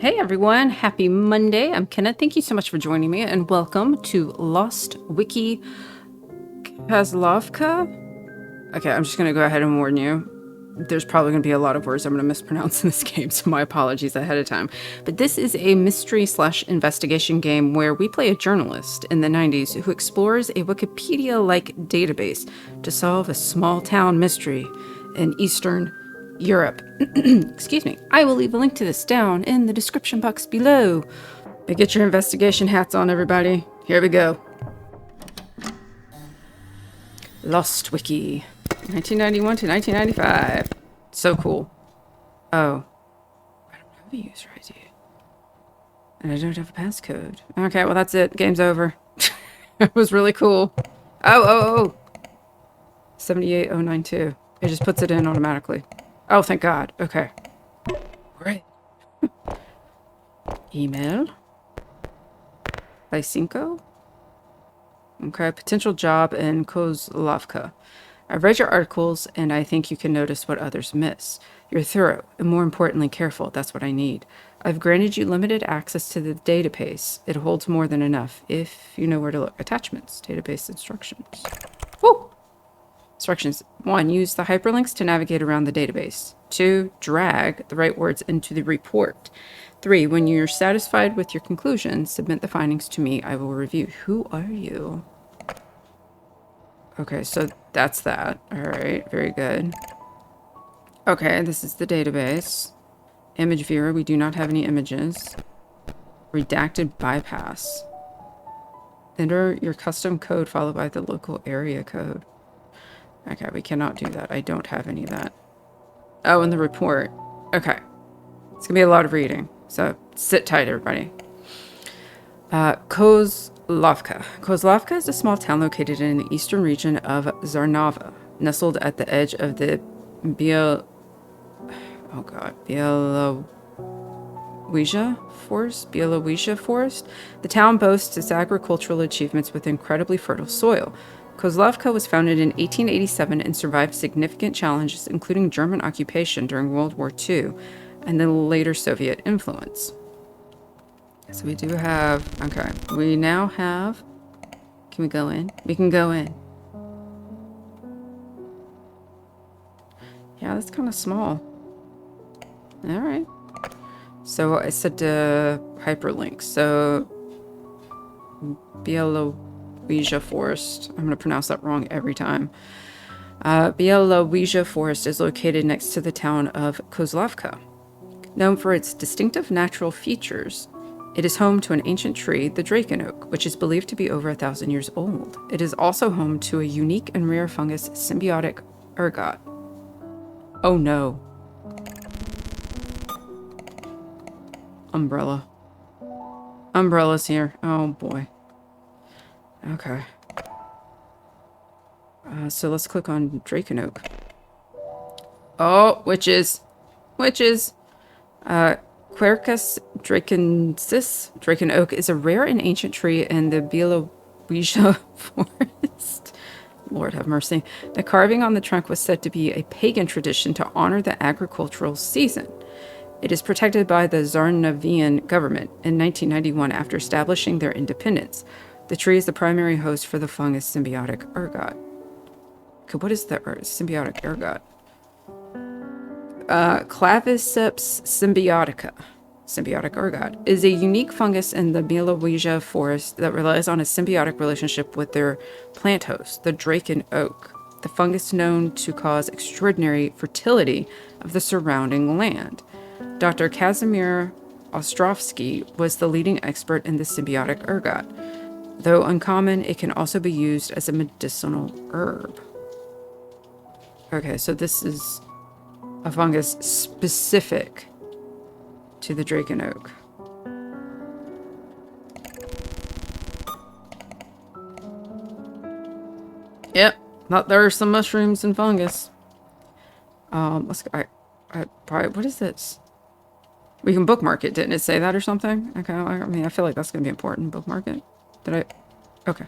Hey everyone, happy Monday. I'm Kenna. Thank you so much for joining me and welcome to Lost Wiki KOZLOVKA. Okay, I'm just going to go ahead and warn you. There's probably going to be a lot of words I'm going to mispronounce in this game, so my apologies ahead of time. But this is a mystery/investigation game where we play a journalist in the 90s who explores a Wikipedia-like database to solve a small-town mystery in Eastern Europe. Excuse me. I will leave a link to this down in the description box below. But get your investigation hats on, everybody. Here we go. Lost Wiki. 1991 to 1995. So cool. Oh. I don't have a user ID. And I don't have a passcode. Okay, well that's it. Game's over. It was really cool. Oh. 78092. It just puts it in automatically. Oh, thank God. Okay. Great. Email. By Cinco. Okay, potential job in KOZLOVKA. I've read your articles, and I think you can notice what others miss. You're thorough, and more importantly, careful. That's what I need. I've granted you limited access to the database. It holds more than enough, if you know where to look. Attachments. Database instructions. Woo! Instructions. 1. Use the hyperlinks to navigate around the database. 2. Drag the right words into the report. 3. When you're satisfied with your conclusions, submit the findings to me. I will review. Who are you? Okay, so that's that. All right, very good. Okay, this is the database. Image viewer. We do not have any images. Redacted bypass. Enter your custom code followed by the local area code. Okay, we cannot do that. I don't have any of that. Oh, and the report. Okay. It's going to be a lot of reading. So sit tight, everybody. KOZLOVKA. KOZLOVKA is a small town located in the eastern region of Zarnava, nestled at the edge of the Bielowieża Forest. The town boasts its agricultural achievements with incredibly fertile soil. KOZLOVKA was founded in 1887 and survived significant challenges, including German occupation during World War II and the later Soviet influence. So we do have... Okay, we now have... Can we go in? We can go in. Yeah, that's kind of small. All right. So I said hyperlink. So Bielowieża Forest. I'm going to pronounce that wrong every time. Bielowieża Forest is located next to the town of KOZLOVKA. Known for its distinctive natural features, it is home to an ancient tree, the Draken Oak, which is believed to be over 1,000 years old. It is also home to a unique and rare fungus, symbiotic ergot. Oh no. Umbrella. Umbrella's here. Oh boy. Okay. So let's click on Draken Oak. Oh, witches. Witches. Quercus drakensis. Draken Oak is a rare and ancient tree in the Bielowieża Forest. Lord have mercy. The carving on the trunk was said to be a pagan tradition to honor the agricultural season. It is protected by the Zarnavian government in 1991 after establishing their independence. The tree is the primary host for the fungus symbiotic ergot. Okay, what is the symbiotic ergot? Claviceps symbiotica, symbiotic ergot, is a unique fungus in the Bielowieża forest that relies on a symbiotic relationship with their plant host, the Draken Oak. The fungus known to cause extraordinary fertility of the surrounding land. Dr. Kazimir Ostrovsky was the leading expert in the symbiotic ergot. Though uncommon, it can also be used as a medicinal herb. Okay, so this is a fungus specific to the Draken Oak. Yep, thought there are some mushrooms and fungus. Let's go. Probably, what is this? We can bookmark it. Didn't it say that or something? Okay, I mean, I feel like that's going to be important. Bookmark it. Did I? Okay.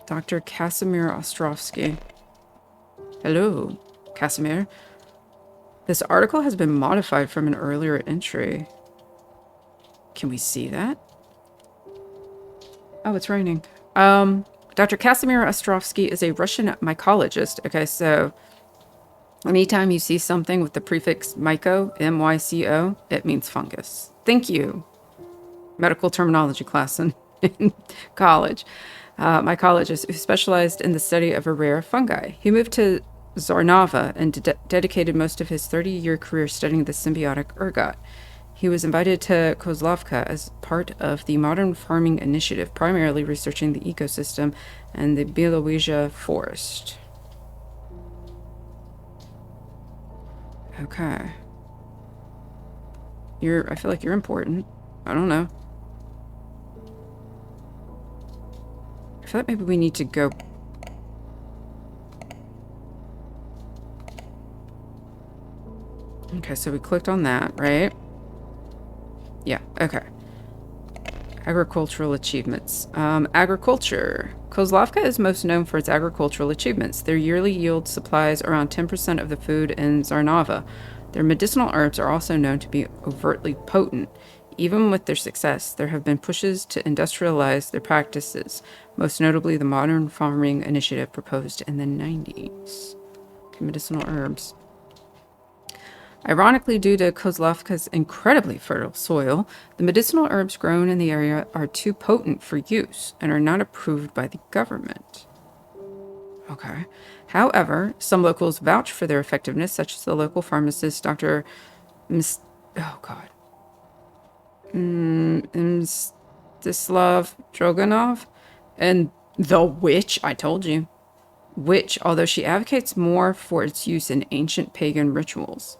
Dr. Kazimir Ostrovsky. Hello, Casimir. This article has been modified from an earlier entry. Can we see that? Oh, it's raining. Dr. Casimir Ostrovsky is a Russian mycologist. Okay, so anytime you see something with the prefix myco, M-Y-C-O, it means fungus. Thank you. Medical terminology class in college. Mycologist who specialized in the study of a rare fungi. He moved to Zarnava and dedicated most of his 30-year career studying the symbiotic ergot. He was invited to KOZLOVKA as part of the Modern Farming Initiative, primarily researching the ecosystem and the Bielowieża forest. Okay. I feel like you're important. I don't know. I feel like maybe we need to go... Okay, so we clicked on that, right? Yeah, okay. Agricultural achievements. Agriculture. Kozlovka is most known for its agricultural achievements. Their yearly yield supplies around 10% of the food in Zarnava. Their medicinal herbs are also known to be overtly potent. Even with their success, there have been pushes to industrialize their practices, most notably the Modern Farming Initiative proposed in the 90s. Okay, medicinal herbs. Ironically, due to Kozlovka's incredibly fertile soil, the medicinal herbs grown in the area are too potent for use and are not approved by the government. Okay. However, some locals vouch for their effectiveness, such as the local pharmacist, Dr. Mstislav Droganov, and the witch, I told you. Witch, although she advocates more for its use in ancient pagan rituals.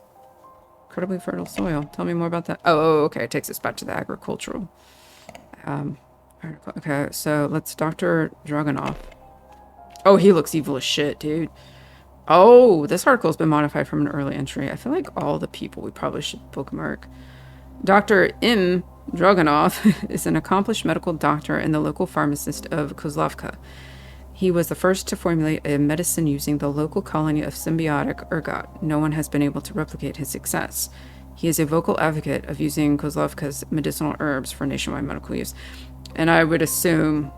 Incredibly fertile soil. Tell me more about that. Oh, okay. It takes us back to the agricultural. Okay, so let's Dr. Dragunov. Oh, he looks evil as shit, dude. Oh, this article's been modified from an early entry. I feel like all the people we probably should bookmark. Dr. M. Dragunov is an accomplished medical doctor and the local pharmacist of Kozlovka. He was the first to formulate a medicine using the local colony of symbiotic ergot. No one has been able to replicate his success. He is a vocal advocate of using Kozlovka's medicinal herbs for nationwide medical use. And I would assume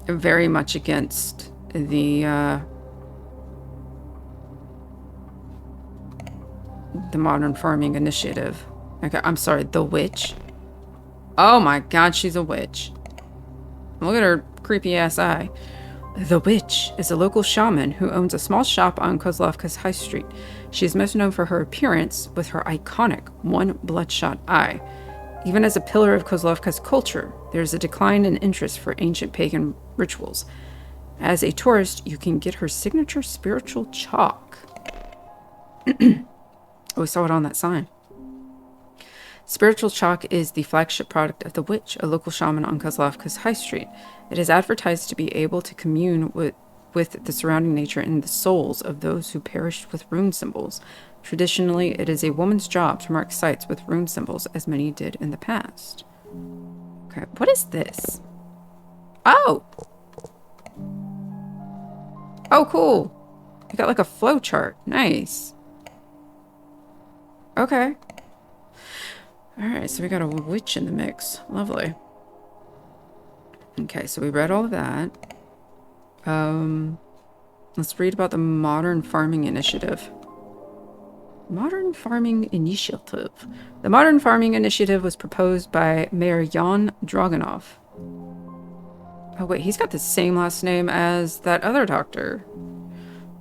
very much against the Modern Farming Initiative. Okay, I'm sorry, the witch. Oh my god, she's a witch. Look at her creepy ass eye. The witch is a local shaman who owns a small shop on Kozlovka's high street. She is most known for her appearance with her iconic one bloodshot eye. Even as a pillar of Kozlovka's culture, there is a decline in interest for ancient pagan rituals. As a tourist, you can get her signature spiritual chalk. Oh, we saw it on that sign. Spiritual chalk is the flagship product of the witch, a local shaman on Kozlovka's high street. It is advertised to be able to commune with the surrounding nature and the souls of those who perished with rune symbols. Traditionally, it is a woman's job to mark sites with rune symbols, as many did in the past. Okay, what is this? Oh! Oh, cool. You got like a flow chart. Nice. Okay. Alright, so we got a witch in the mix. Lovely. Okay, so we read all of that. Let's read about the Modern Farming Initiative. Modern Farming Initiative. The Modern Farming Initiative was proposed by Mayor Jan Dragunov. Oh wait, he's got the same last name as that other doctor.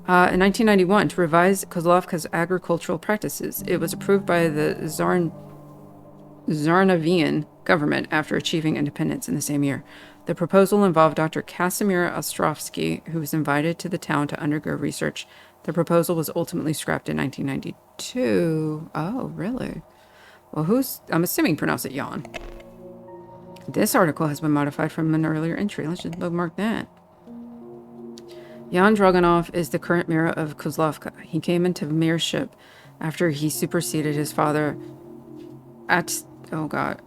In 1991, to revise Kozlovka's agricultural practices. It was approved by the Zarnavian government after achieving independence in the same year. The proposal involved Dr. Casimir Ostrovsky, who was invited to the town to undergo research. The proposal was ultimately scrapped in 1992. Oh, really? Well, I'm assuming pronounce it Jan. This article has been modified from an earlier entry. Let's just bookmark that. Jan Dragunov is the current mayor of Kozlovka. He came into mayorship after he superseded his father, Attila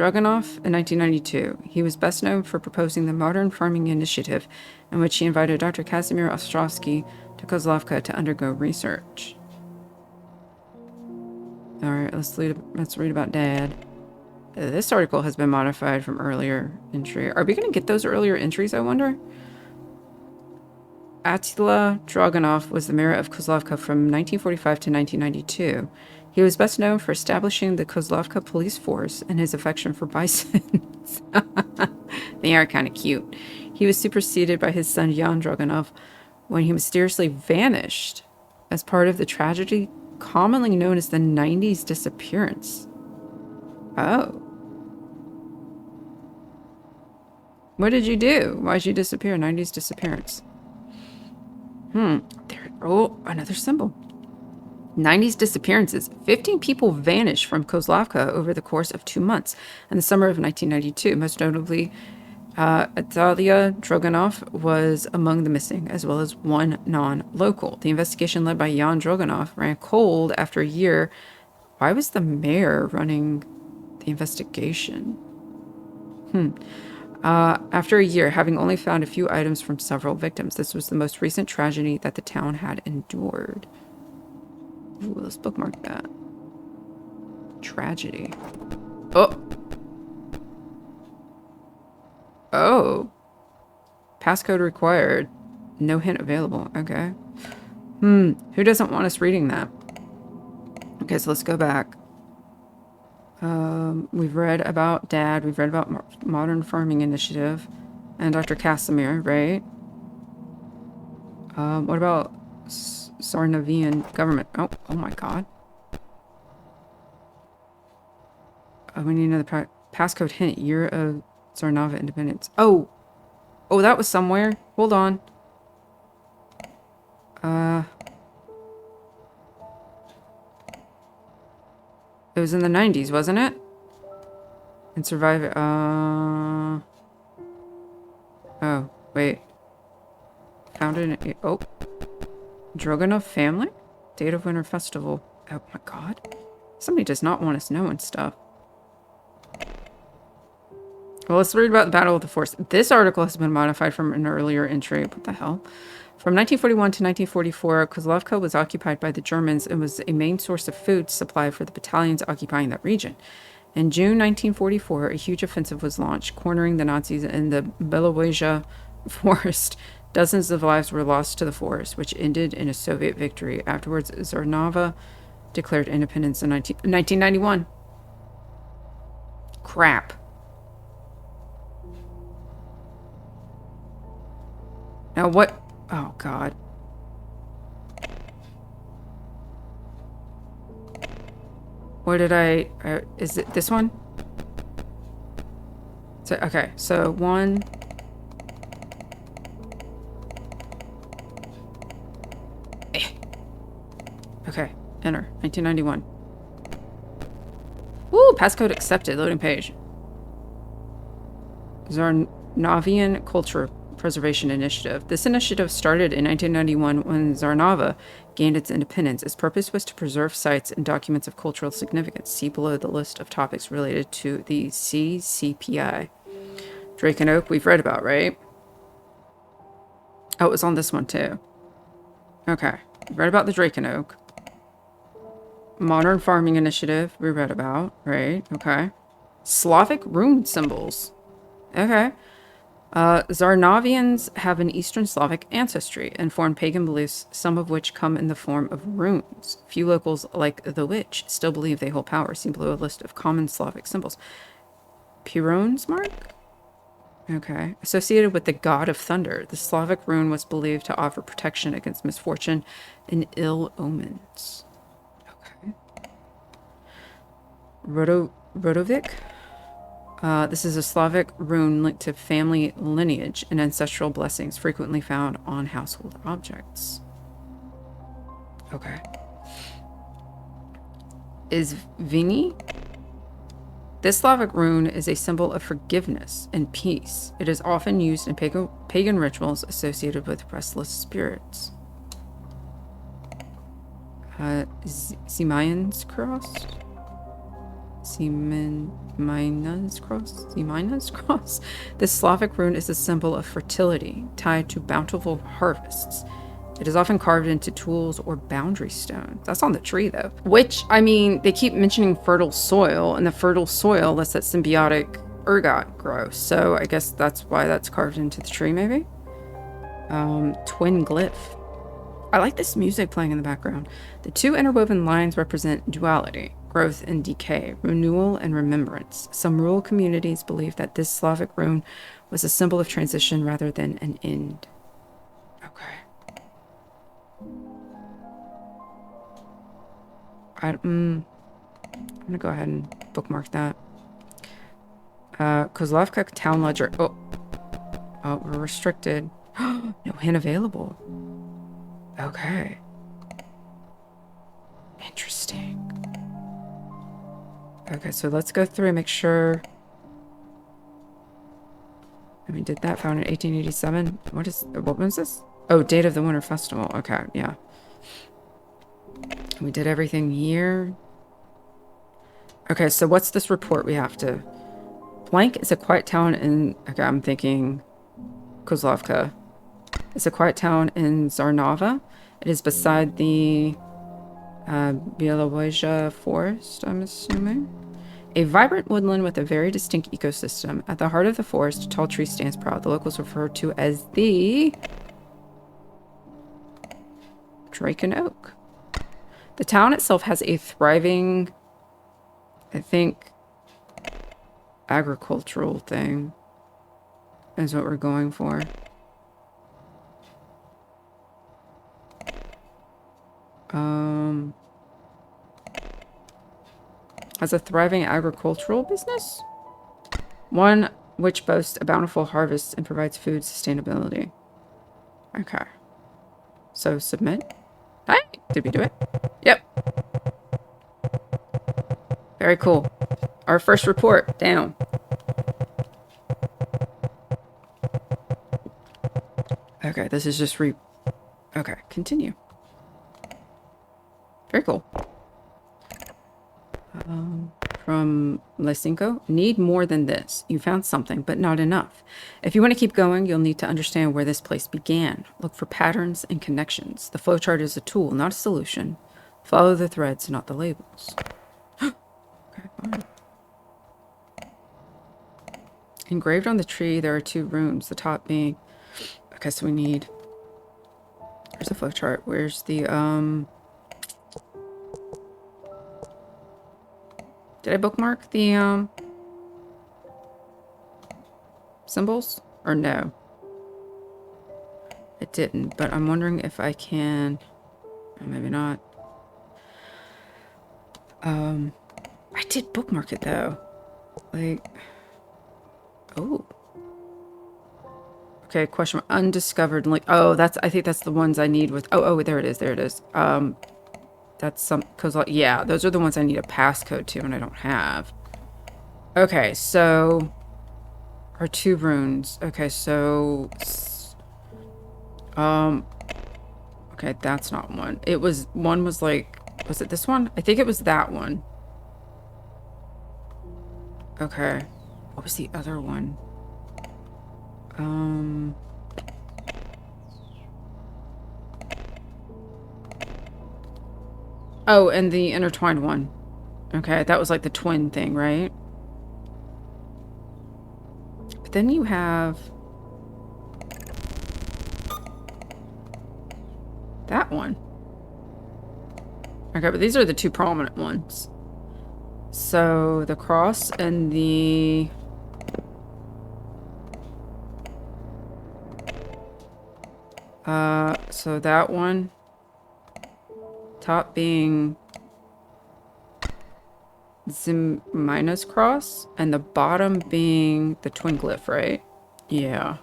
Dragunov in 1992. He was best known for proposing the Modern Farming Initiative, in which he invited Dr. Kazimir Ostrovsky to Kozlovka to undergo research. Alright, let's read about Dad. This article has been modified from earlier entry. Are we going to get those earlier entries, I wonder? Attila Dragunov was the mayor of Kozlovka from 1945 to 1992. He was best known for establishing the Kozlovka police force and his affection for bisons. They are kind of cute. He was superseded by his son Jan Dragunov when he mysteriously vanished as part of the tragedy commonly known as the 90s disappearance. Oh. What did you do? Why'd you disappear? 90s disappearance. There. Oh, another symbol. 90s disappearances. 15 people vanished from Kozlovka over the course of 2 months in the summer of 1992. Most notably, Atalia Droganov was among the missing, as well as one non-local. The investigation led by Jan Droganov ran cold after a year. Why was the mayor running the investigation? After a year, having only found a few items from several victims. This was the most recent tragedy that the town had endured. Ooh, let's bookmark that. Tragedy. Oh! Oh! Passcode required. No hint available. Okay. Who doesn't want us reading that? Okay, so let's go back. We've read about Dad. We've read about Modern Farming Initiative and Dr. Casimir, right? What about Sarnavian government? Oh my God. We need another passcode hint. Year of Zarnava independence. Oh, that was somewhere. Hold on. It was in the 90s, wasn't it? And survive. Oh, wait. Founded in. Oh. Droganov family? Date of Winter Festival. Oh my God. Somebody does not want us knowing stuff. Well, let's read about the Battle of the Forest. This article has been modified from an earlier entry. What the hell? From 1941 to 1944, Kozlovka was occupied by the Germans and was a main source of food supply for the battalions occupying that region. In June 1944, a huge offensive was launched, cornering the Nazis in the Belovezha forest. Dozens of lives were lost to the forest, which ended in a Soviet victory. Afterwards, Zarnava declared independence in 1991. Crap. Now what? Oh, God. What did is it this one? So, okay, so one. Okay, enter. 1991. Woo, passcode accepted. Loading page. Zarnavian Culture Preservation Initiative. This initiative started in 1991 when Zarnava gained its independence. Its purpose was to preserve sites and documents of cultural significance. See below the list of topics related to the CCPI. Drake and Oak, we've read about, right? Oh, it was on this one too. Okay. We read about the Drake and Oak. Modern Farming Initiative, we read about, right? Okay. Slavic rune symbols. Okay. Zarnavians have an Eastern Slavic ancestry and form pagan beliefs, some of which come in the form of runes. Few locals, like the witch, still believe they hold power. See below a list of common Slavic symbols. Piron's mark? Okay. Associated with the god of thunder, the Slavic rune was believed to offer protection against misfortune and ill omens. Okay. Rodovik? This is a Slavic rune linked to family lineage and ancestral blessings, frequently found on household objects. Okay. Is Vini? This Slavic rune is a symbol of forgiveness and peace. It is often used in pagan rituals associated with restless spirits. Zimayans cross? Semina's cross? Semina's cross? This Slavic rune is a symbol of fertility, tied to bountiful harvests. It is often carved into tools or boundary stones. That's on the tree, though. Which, I mean, they keep mentioning fertile soil, and the fertile soil lets that symbiotic ergot grow. So I guess that's why that's carved into the tree, maybe? Twin glyph. I like this music playing in the background. The two interwoven lines represent duality, growth and decay, renewal and remembrance. Some rural communities believe that this Slavic rune was a symbol of transition rather than an end. Okay. I'm gonna go ahead and bookmark that. KOZLOVKA town ledger. Oh, we're restricted. No hint available. Okay. Interesting. Okay, so let's go through and make sure. I mean, did that found in 1887? What was this? Oh, date of the Winter Festival. Okay, yeah. We did everything here. Okay, so what's this report we have to... Blank is a quiet town in... Okay, I'm thinking KOZLOVKA. It's a quiet town in Zarnava. It is beside the Bielowieża forest, I'm assuming. A vibrant woodland with a very distinct ecosystem. At the heart of the forest, a tall tree stands proud. The locals refer to it as the Draken Oak. The town itself has a thriving, I think, agricultural thing is what we're going for. Has a thriving agricultural business? One which boasts a bountiful harvest and provides food sustainability. Okay. So submit. Hey, did we do it? Yep. Very cool. Our first report down. Okay, this is just okay, continue. Very cool. From Lesinko, need more than this. You found something, but not enough. If you want to keep going, you'll need to understand where this place began. Look for patterns and connections. The flowchart is a tool, not a solution. Follow the threads, not the labels. Okay, fine. Engraved on the tree, there are two runes. The top being... Okay, so we need... Where's the flowchart? Where's the, Did I bookmark the, symbols? Or no? It didn't, but I'm wondering if I can... Or maybe not. I did bookmark it, though. Like... Oh. Okay, question mark. Undiscovered link. Oh, that's... I think that's the ones I need with... Oh, there it is. There it is. That's some... Cause, yeah, those are the ones I need a passcode to, and I don't have. Okay, so... Our two runes. Okay, so... Okay, that's not one. It was... One was like... Was it this one? I think it was that one. Okay. What was the other one? Oh, and the intertwined one. Okay, that was like the twin thing, right? But then you have... that one. Okay, but these are the two prominent ones. So, the cross and the... So that one. Top being... Zimina's cross. And the bottom being the twin glyph, right? Yeah.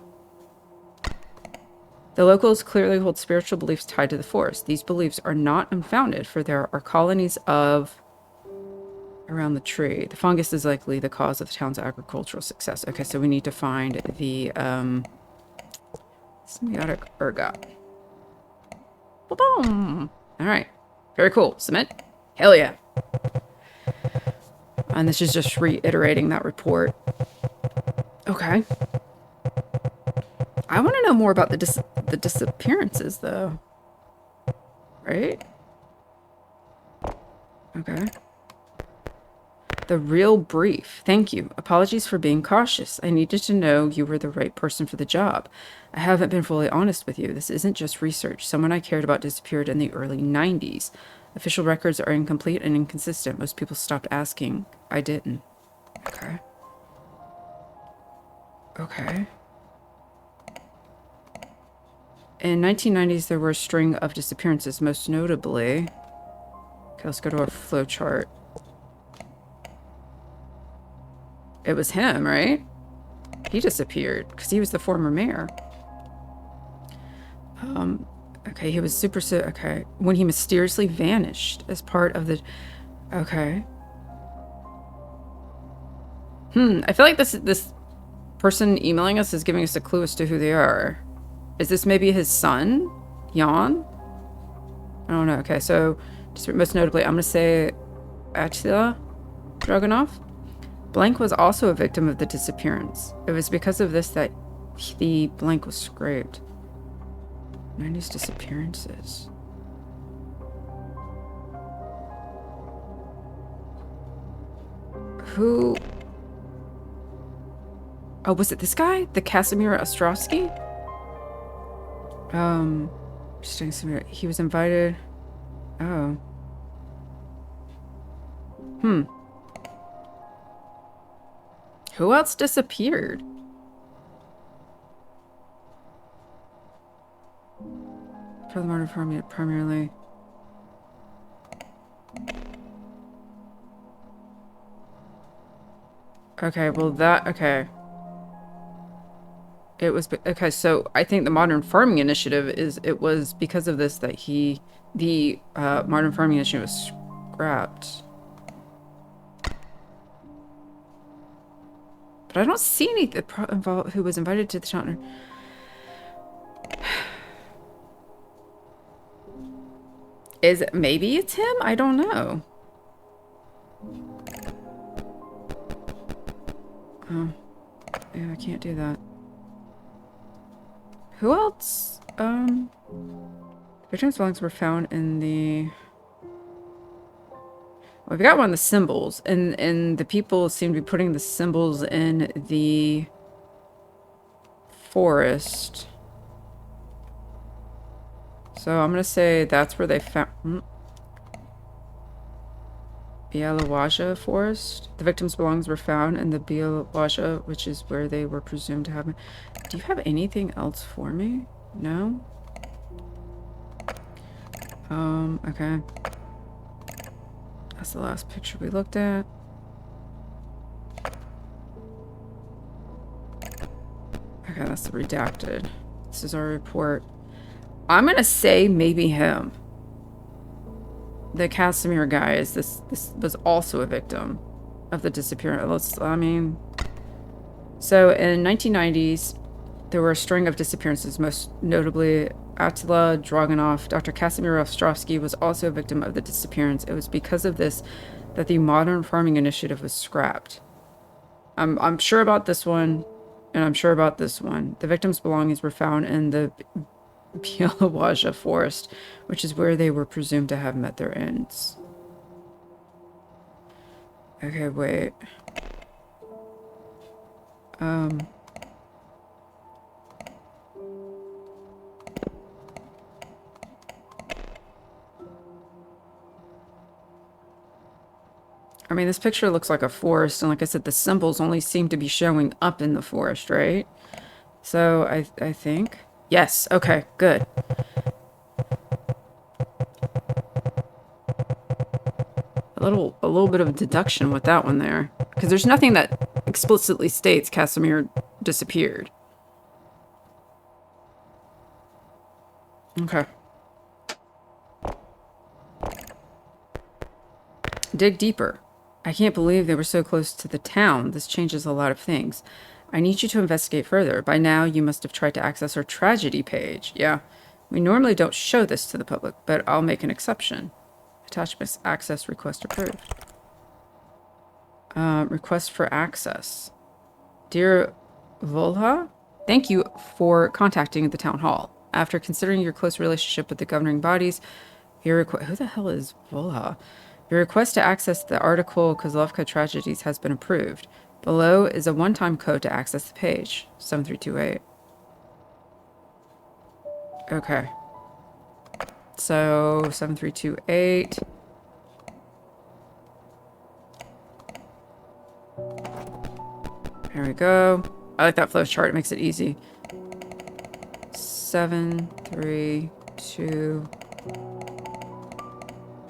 The locals clearly hold spiritual beliefs tied to the forest. These beliefs are not unfounded, for there are colonies of... around the tree. The fungus is likely the cause of the town's agricultural success. Okay, so we need to find the, symbiotic ergot. Boom! Alright. Very cool. Submit? Hell yeah. And this is just reiterating that report. Okay. I want to know more about the disappearances, though. Right? Okay. The real brief. Thank you. Apologies for being cautious. I needed to know you were the right person for the job. I haven't been fully honest with you. This isn't just research. Someone I cared about disappeared in the early 90s. Official records are incomplete and inconsistent. Most people stopped asking. I didn't. Okay. Okay. In 1990s, there were a string of disappearances, most notably... Okay, let's go to our flowchart. It was him, right? He disappeared because he was the former mayor. Okay, he was okay. When he mysteriously vanished as part of the... Okay. I feel like this person emailing us is giving us a clue as to who they are. Is this maybe his son? Jan? I don't know. Okay, so just most notably, I'm going to say Attila Dragunov. Blank was also a victim of the disappearance. It was because of this that the blank was scraped. 90s disappearances. Who... Oh, was it this guy? The Casimir Ostrovsky? He was invited... Oh. Who else disappeared? For the murder farm, primarily. Okay, well okay. It was, okay, so I think the Modern Farming Initiative it was because of this that the Modern Farming Initiative was scrapped. But I don't see any who was invited to the town. Maybe it's him? I don't know. Oh. Yeah, I can't do that. Who else? Victims' belongings were found in the... Well, we've got one of the symbols, and the people seem to be putting the symbols in the forest. So I'm gonna say that's where they found... Bielawaja forest. The victims' belongings were found in the Bielawaja, which is where they were presumed to have been. Do you have anything else for me? No? Okay. That's the last picture we looked at. Okay, that's the redacted. This is our report. I'm gonna say maybe him. The Casimir guy is this was also a victim of the disappearance. So in 1990s, there were a string of disappearances, most notably Attila Dragunov. Dr. Casimir Ostrovsky was also a victim of the disappearance. It was because of this that the Modern Farming Initiative was scrapped. I'm sure about this one, and I'm sure about this one. The victims' belongings were found in the Bielawaja forest, which is where they were presumed to have met their ends. Okay, wait. I mean, this picture looks like a forest, and like I said, the symbols only seem to be showing up in the forest, right? So, I think... Yes, okay, good. A little bit of deduction with that one there. Because there's nothing that explicitly states Casimir disappeared. Okay. Dig deeper. I can't believe they were so close to the town. This changes a lot of things. I need you to investigate further. By now, you must have tried to access our tragedy page. Yeah. We normally don't show this to the public, but I'll make an exception. Attachments access request approved. Request for access. Dear Volha, thank you for contacting the town hall. After considering your close relationship with the governing bodies, who the hell is Volha? Your request to access the article KOZLOVKA Tragedies has been approved. Below is a one-time code to access the page. 7328. Okay. So, 7328. Here we go. I like that flow chart. It makes it easy. 7, 3, 2,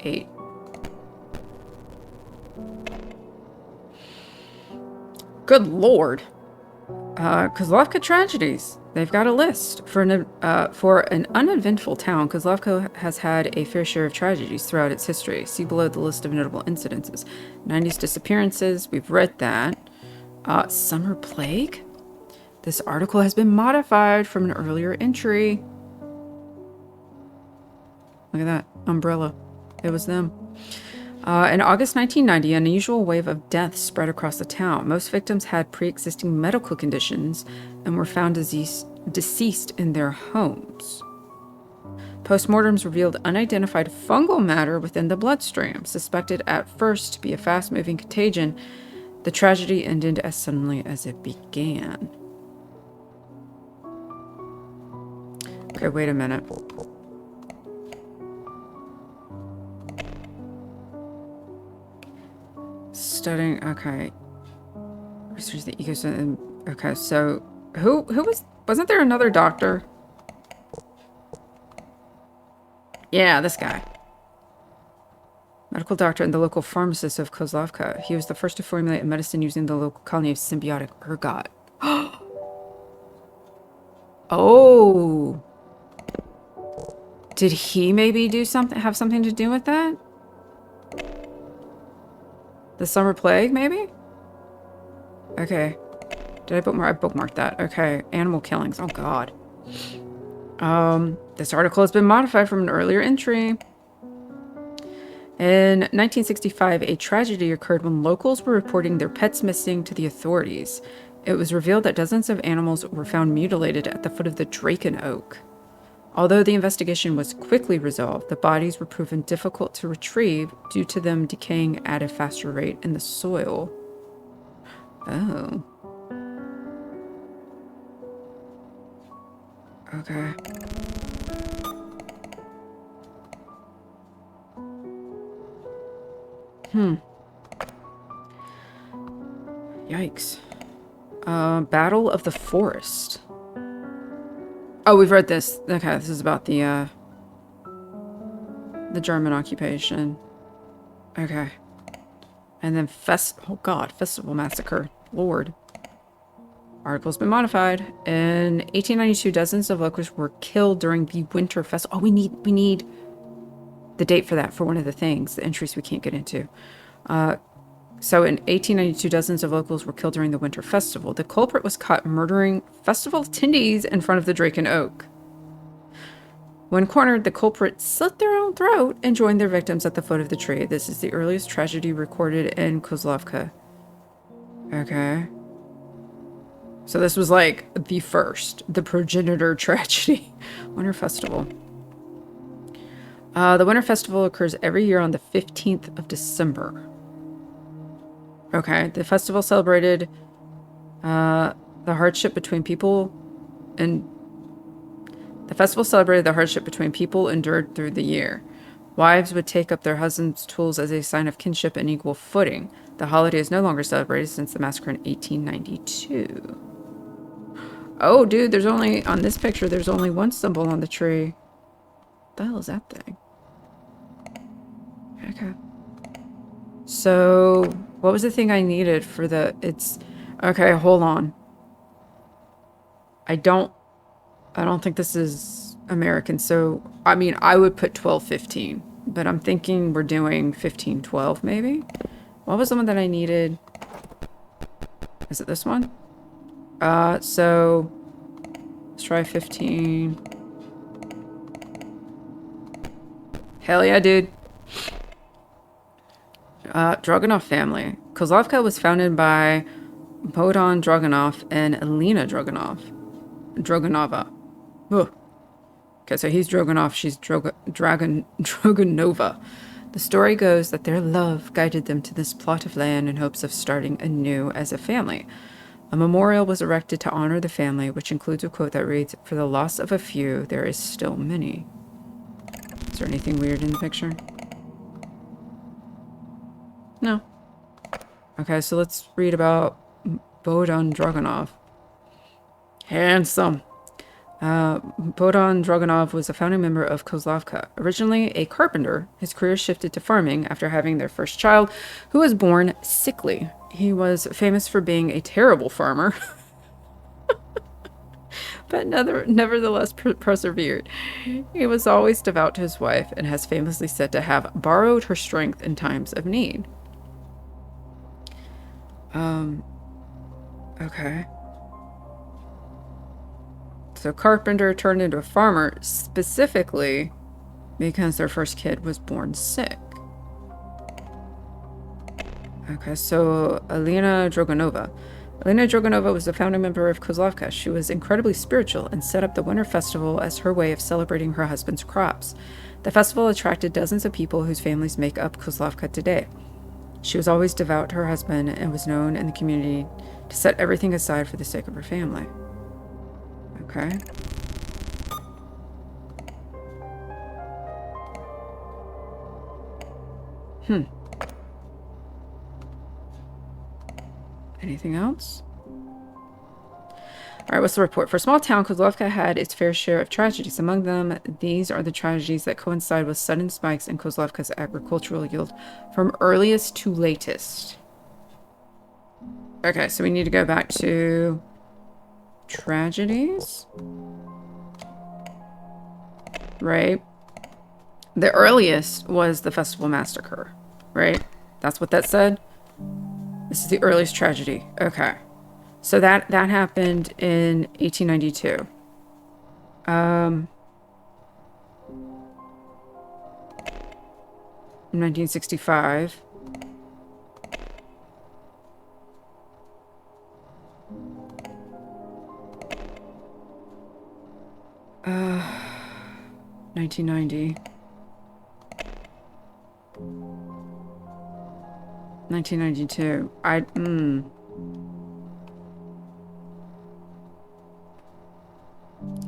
8. Good lord. KOZLOVKA Tragedies. They've got a list. For an uneventful town, KOZLOVKA has had a fair share of tragedies throughout its history. See below the list of notable incidences. 90s disappearances. We've read that. Summer plague? This article has been modified from an earlier entry. Look at that. Umbrella. It was them. In August 1990, an unusual wave of deaths spread across the town. Most victims had pre-existing medical conditions and were found deceased in their homes. Postmortems revealed unidentified fungal matter within the bloodstream, suspected at first to be a fast-moving contagion. The tragedy ended as suddenly as it began. Okay, wait a minute. Studying, okay. Research the ecosystem. Okay, so who wasn't there another doctor? Yeah, this guy. Medical doctor and the local pharmacist of KOZLOVKA. He was the first to formulate a medicine using the local colony of symbiotic ergot. Oh. Did he maybe have something to do with that? The summer plague, maybe? Okay. Did I bookmark? I bookmarked that. Okay. Animal killings. Oh, God. This article has been modified from an earlier entry. In 1965, a tragedy occurred when locals were reporting their pets missing to the authorities. It was revealed that dozens of animals were found mutilated at the foot of the Draken Oak. Although the investigation was quickly resolved, the bodies were proven difficult to retrieve due to them decaying at a faster rate in the soil. Oh. Okay. Yikes. Battle of the Forest. Oh, we've read this. Okay, this is about the German occupation. Okay. And then oh God, Festival Massacre. Lord. Article's been modified. In 1892, dozens of locals were killed during the Winter Festival. Oh, we need the date for that, for one of the things, the entries we can't get into. So in 1892, dozens of locals were killed during the Winter Festival. The culprit was caught murdering festival attendees in front of the Draken Oak. When cornered, the culprit slit their own throat and joined their victims at the foot of the tree. This is the earliest tragedy recorded in KOZLOVKA. Okay. So this was like the first, the progenitor tragedy. Winter Festival. The Winter Festival occurs every year on the 15th of December. Okay, the festival celebrated the hardship between people endured through the year. Wives would take up their husbands' tools as a sign of kinship and equal footing. The holiday is no longer celebrated since the massacre in 1892. Oh, dude, there's only, on this picture, there's only one symbol on the tree. What the hell is that thing? Okay. So, what was the thing I needed for the, okay, hold on. I don't think this is American, so, I mean, I would put 1215, but I'm thinking we're doing 1512, maybe? What was the one that I needed? Is it this one? So, let's try 15. Hell yeah, dude. Dragunov family. Kozlovka was founded by Bogdan Dragunov and Elena Dragunova. Ugh. Okay, so he's Dragunov, she's Dragunova. The story goes that their love guided them to this plot of land in hopes of starting anew as a family. A memorial was erected to honor the family, which includes a quote that reads, "For the loss of a few, there is still many." Is there anything weird in the picture? No. Okay, so let's read about Bogdan Dragunov. Handsome. Bogdan Dragunov was a founding member of Kozlovka. Originally a carpenter, his career shifted to farming after having their first child, who was born sickly. He was famous for being a terrible farmer, but nevertheless persevered. He was always devout to his wife and has famously said to have borrowed her strength in times of need. Okay. So carpenter turned into a farmer specifically because their first kid was born sick. Okay, so Elena Dragunova. Elena Dragunova was a founding member of Kozlovka. She was incredibly spiritual and set up the Winter Festival as her way of celebrating her husband's crops. The festival attracted dozens of people whose families make up Kozlovka today. She was always devout to her husband and was known in the community to set everything aside for the sake of her family. Okay. Anything else? All right, what's the report? For a small town, Kozlovka had its fair share of tragedies. Among them, these are the tragedies that coincide with sudden spikes in Kozlovka's agricultural yield from earliest to latest. Okay, so we need to go back to tragedies. Right? The earliest was the Festival Massacre, right? That's what that said? This is the earliest tragedy. Okay. So that happened in 1892. 1965. Uh, 1990. 1992.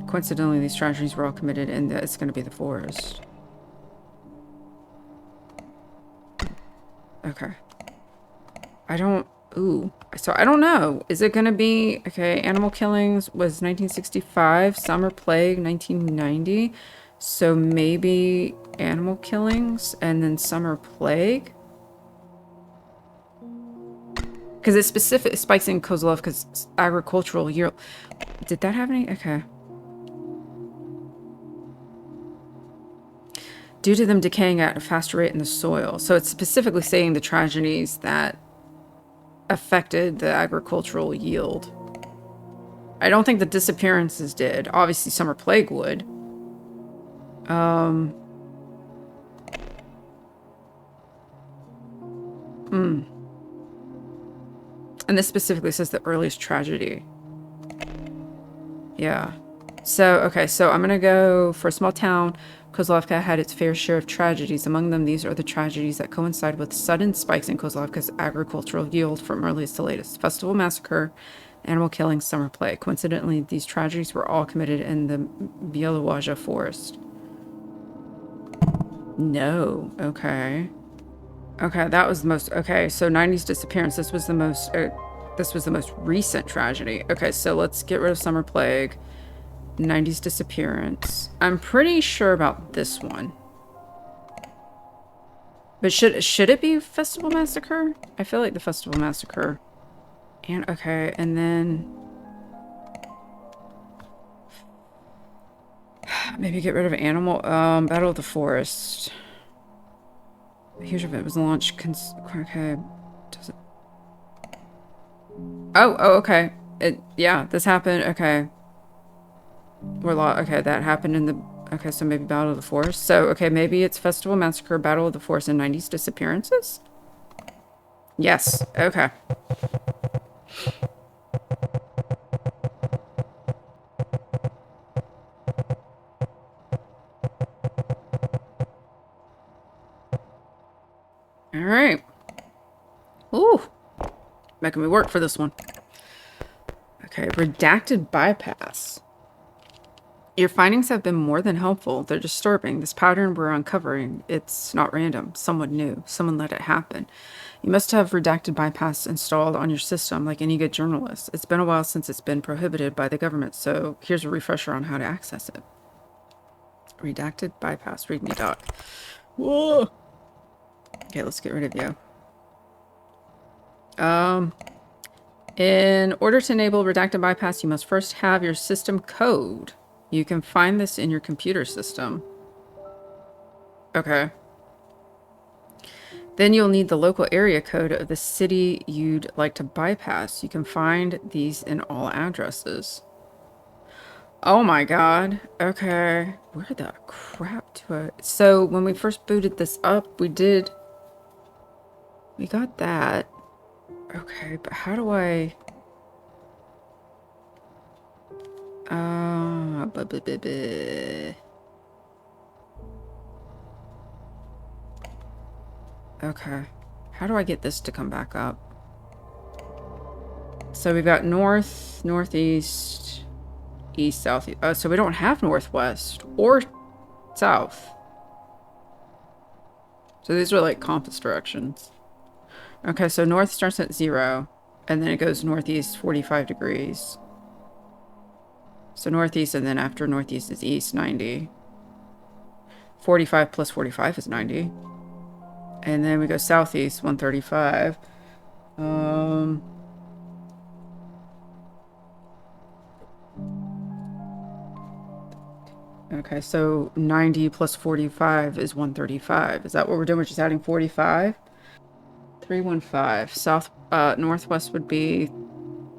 Coincidentally, these tragedies were all committed in it's going to be the forest. Okay. So I don't know. Is it going to be, okay, animal killings was 1965, summer plague 1990. So maybe animal killings and then summer plague? Because it's specific, spikes in Kozlovka's agricultural year. Did that have any? Okay. Due to them decaying at a faster rate in the soil. So it's specifically saying the tragedies that affected the agricultural yield. I don't think the disappearances did. Obviously, summer plague would. And this specifically says the earliest tragedy. Yeah. So, okay, so I'm going to go for a small town. Kozlovka had its fair share of tragedies. Among them, these are the tragedies that coincide with sudden spikes in Kozlovka's agricultural yield from earliest to latest. Festival Massacre, animal killing, summer plague. Coincidentally, these tragedies were all committed in the Bielowaja forest. No. Okay. Okay, that was the most... Okay, so 90s disappearance. This was the most recent tragedy. Okay, so let's get rid of summer plague. 90s disappearance. I'm pretty sure about this one. But should it be Festival Massacre? I feel like the Festival Massacre. And okay, and then maybe get rid of animal Battle of the Forest. A huge event was launched. Okay. Does it? Oh, okay. Yeah, this happened. Okay. Okay, that happened in the... Okay, so maybe Battle of the Forest. So, okay, maybe it's Festival Massacre, Battle of the Forest, and 90s disappearances? Yes. Okay. All right. Ooh. Making me work for this one. Okay. Redacted bypass. Your findings have been more than helpful. They're disturbing. This pattern we're uncovering, it's not random. Someone knew. Someone let it happen. You must have redacted bypass installed on your system like any good journalist. It's been a while since it's been prohibited by the government, so here's a refresher on how to access it. Redacted bypass. Read me, doc. Whoa. Okay, let's get rid of you. In order to enable redacted bypass, you must first have your system code. You can find this in your computer system. Okay. Then you'll need the local area code of the city you'd like to bypass. You can find these in all addresses. Oh my god. Okay. Where the crap do I... So when we first booted this up, we got that. Okay, but how do I... Okay. How do I get this to come back up? So we've got north, northeast, east, south. Oh, so we don't have northwest or south. So these are like compass directions. Okay, so north starts at 0, and then it goes northeast 45 degrees. So northeast, and then after northeast is east 90. 45 plus 45 is 90. And then we go southeast 135. Okay, so 90 plus 45 is 135. Is that what we're doing? We're just adding 45? 315. South, northwest would be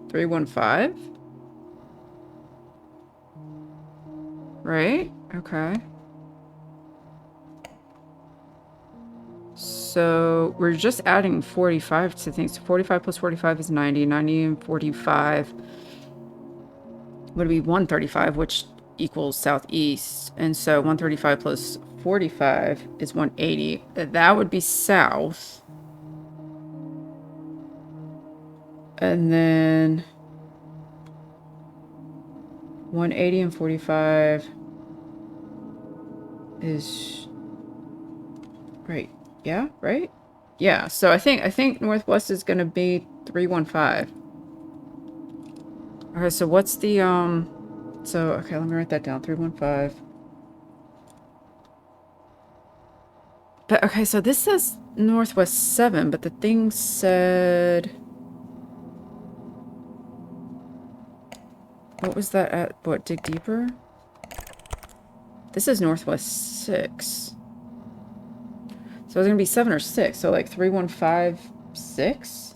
315? Right? Okay. So we're just adding 45 to things. So 45 plus 45 is 90. 90 and 45 would be 135, which equals southeast. And so 135 plus 45 is 180. That would be south. And then 180 and 45 is right. Yeah, right? Yeah, so I think northwest is gonna be 315. Okay, so what's the so okay, let me write that down. 315. But okay, so this says northwest 7, but the thing said, what was that at? What, dig deeper? This is northwest 6. So it's gonna be 7 or 6. So like 315, 6?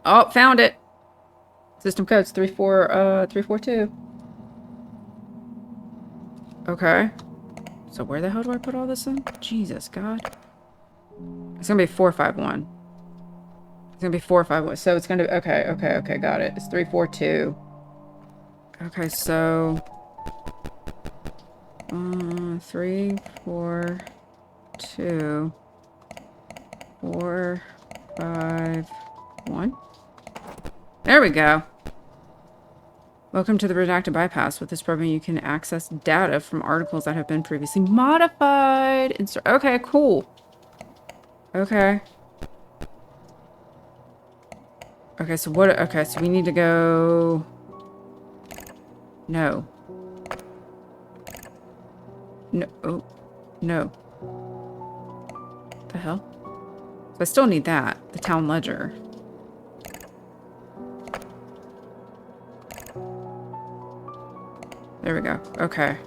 Oh, found it. System code's 342. Okay. So where the hell do I put all this in? Jesus, God. It's gonna be 451. It's gonna be 451. So it's gonna be, okay, got it. It's 342. Okay, so 3, 4, 2, 4, 5, 1. There we go. Welcome to the redacted bypass. With this program, you can access data from articles that have been previously modified. Okay, cool. Okay. Okay, so what? Okay, so we need to go. No. No. Oh, no. The hell? So I still need that. The town ledger. There we go. Okay.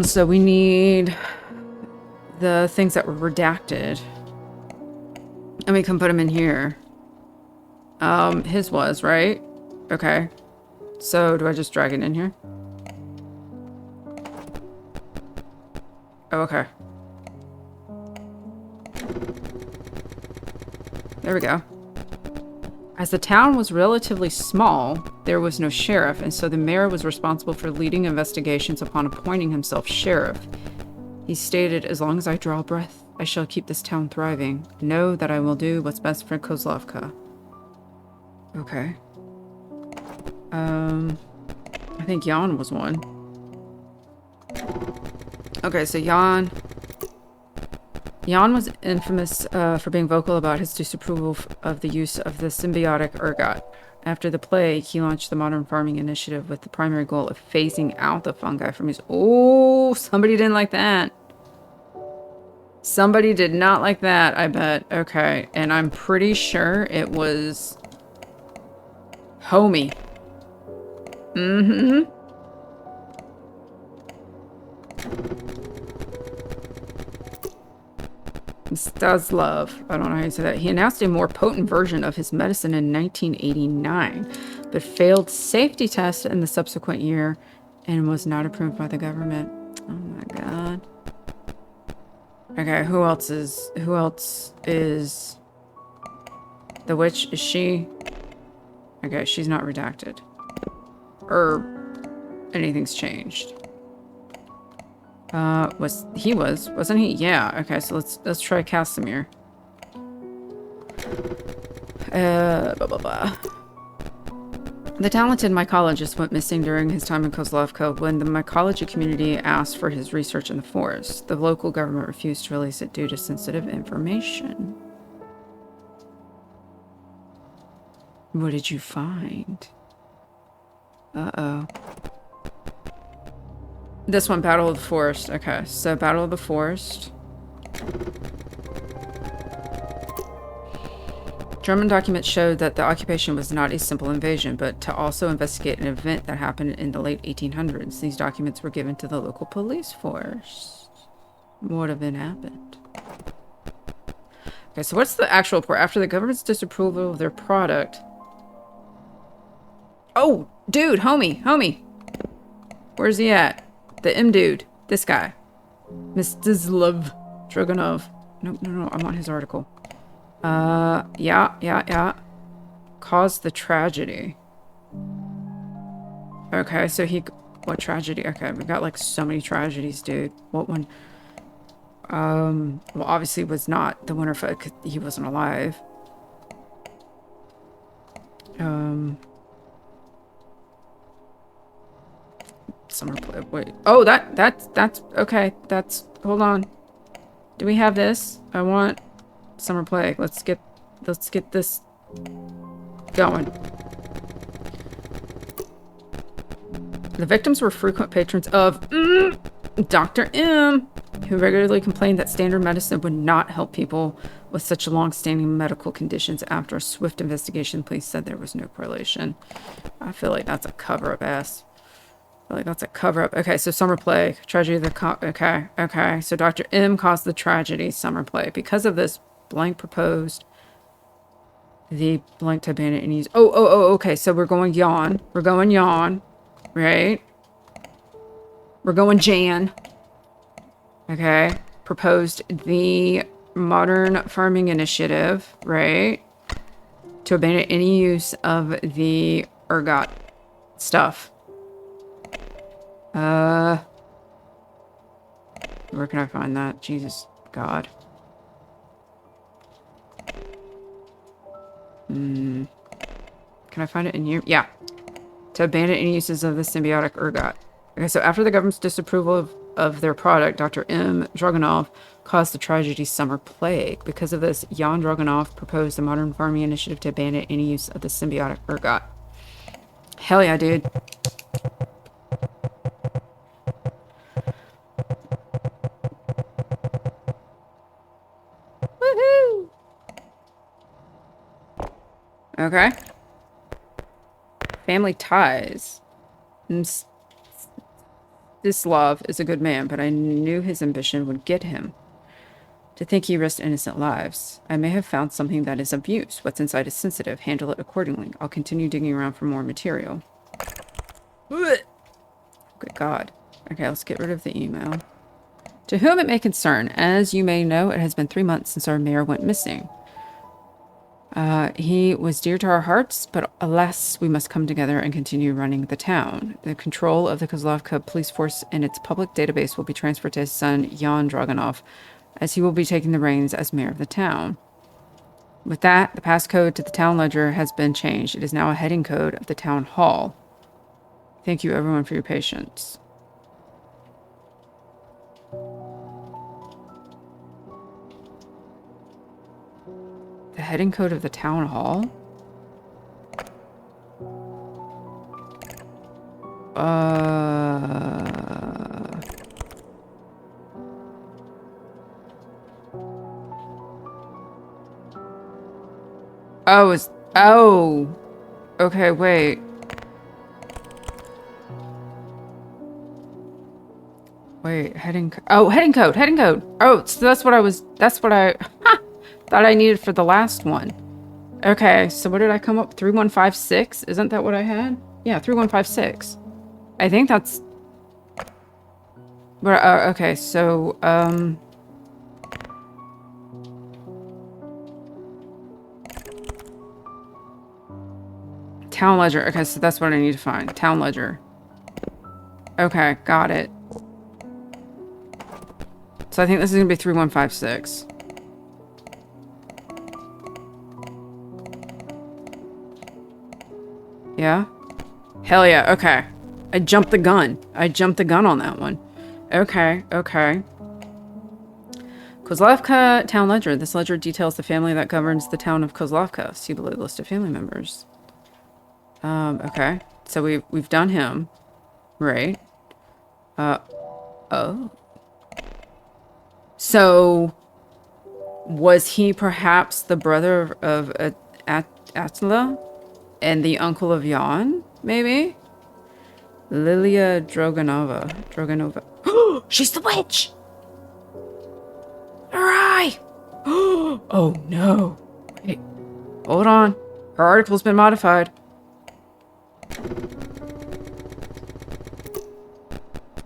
So we need the things that were redacted. And we can put them in here. His was, right? Okay. So do I just drag it in here? Oh, okay. There we go. As the town was relatively small, there was no sheriff, and so the mayor was responsible for leading investigations upon appointing himself sheriff. He stated, "As long as I draw breath, I shall keep this town thriving. Know that I will do what's best for KOZLOVKA." Okay. I think Jan was one. Okay, so Jan was infamous for being vocal about his disapproval of the use of the symbiotic ergot. After the plague, he launched the Modern Farming Initiative with the primary goal of phasing out the fungi from his... Oh, somebody didn't like that. Somebody did not like that, I bet. Okay, and I'm pretty sure it was... Homie. Mm-hmm. Staslov, I don't know how you say that. He announced a more potent version of his medicine in 1989, but failed safety tests in the subsequent year and was not approved by the government. Oh my god. Okay, who else is the witch? Is she? Okay, she's not redacted. Or anything's changed. Wasn't he? Yeah, okay, so let's try Casimir. Blah, blah, blah. The talented mycologist went missing during his time in KOZLOVKA when the mycology community asked for his research in the forest. The local government refused to release it due to sensitive information. What did you find? Uh-oh. This one, Battle of the Forest. Okay, so Battle of the Forest. German documents showed that the occupation was not a simple invasion, but to also investigate an event that happened in the late 1800s. These documents were given to the local police force. What event happened? Okay, so what's the actual report? After the government's disapproval of their product... Oh, dude, homie. Where's he at? The M dude. This guy. Mstislav Dragunov. No, I want his article. Yeah. Caused the tragedy. Okay, so what tragedy? Okay, we got like so many tragedies, dude. What one? Well, obviously was not the Winterfell. He wasn't alive. Summer play. Wait. Oh, that's okay. Hold on. Do we have this? I want summer plague. Let's get this going. The victims were frequent patrons of Dr. M, who regularly complained that standard medicine would not help people with such long-standing medical conditions. After a swift investigation, police said there was no correlation. I feel like that's a cover-up ass. Okay, so summer plague, tragedy of the okay. So Dr. M caused the tragedy, summer plague. Because of this, blank proposed the blank to ban it and use. Okay. So we're going yawn. We're going yawn, right? We're going Jan. Okay. Proposed the Modern Farming Initiative, right? To abandon any use of the ergot stuff. Where can I find that? Jesus God. Can I find it in here? Yeah. To abandon any uses of the symbiotic ergot. Okay, so after the government's disapproval of their product, Dr. M. Dragunov caused the tragedy summer plague. Because of this, Jan Dragunov proposed the Modern Farming Initiative to abandon any use of the symbiotic ergot. Hell yeah, dude. Woohoo! Okay. Family ties. Mstislav is a good man, but I knew his ambition would get him. To think he risked innocent lives. I may have found something that is of use. What's inside is sensitive. Handle it accordingly. I'll continue digging around for more material. Good God. Okay, let's get rid of the email. To whom it may concern, as you may know, it has been 3 months since our mayor went missing. He was dear to our hearts, but alas, we must come together and continue running the town. The control of the KOZLOVKA police force and its public database will be transferred to his son, Jan Dragunov, as he will be taking the reins as mayor of the town. With that, the passcode to the town ledger has been changed. It is now a heading code of the town hall. Thank you, everyone, for your patience. The heading code of the town hall? Oh, it's... Oh! Okay, wait. Wait, heading... Oh, heading code! Heading code! Oh, so that's what I was... That's what I... thought I needed for the last one. Okay, so what did I come up? 3156? Isn't that what I had? Yeah, 3156. I think that's... But, okay, so, Town ledger. Okay, so that's what I need to find. Town ledger. Okay, got it. So I think this is going to be 3156. Yeah? Hell yeah, okay. I jumped the gun. I jumped the gun on that one. Okay, okay. KOZLOVKA Town Ledger. This ledger details the family that governs the town of KOZLOVKA. See below the list of family members. Okay. So we've done him. Right. Oh. So, was he perhaps the brother of Attila? And the uncle of Jan, maybe? Lilia Droganova. Oh, she's the witch! Alright! Oh no. Wait. Hold on. Her article's been modified.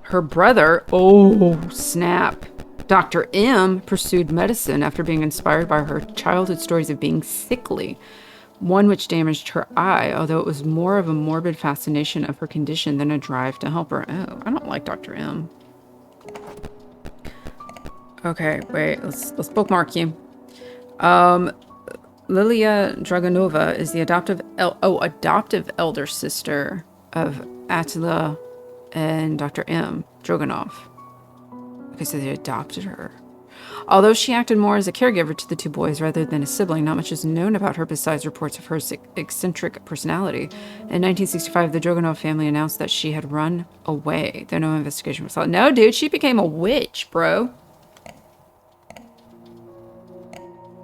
Her brother, oh snap. Dr. M pursued medicine after being inspired by her childhood stories of being sickly, one which damaged her eye, although it was more of a morbid fascination of her condition than a drive to help her. Oh, I don't like Dr. M. Okay, wait, let's bookmark you. Lilia Dragunova is the adoptive elder sister of Attila and Dr. M. Dragunov. Okay, so they adopted her. Although she acted more as a caregiver to the two boys rather than a sibling, not much is known about her besides reports of her eccentric personality. In 1965, the Dragunov family announced that she had run away, though no investigation was held. No, dude, she became a witch, bro.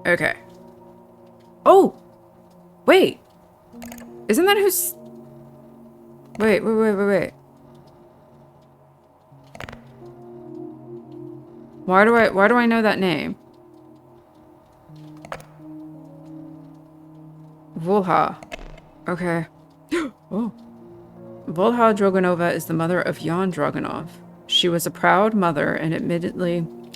Okay. Oh! Wait! Isn't that who's... Wait. Why do I know that name? Volha. Okay. Oh. Volha Dragunova is the mother of Jan Dragunov. She was a proud mother and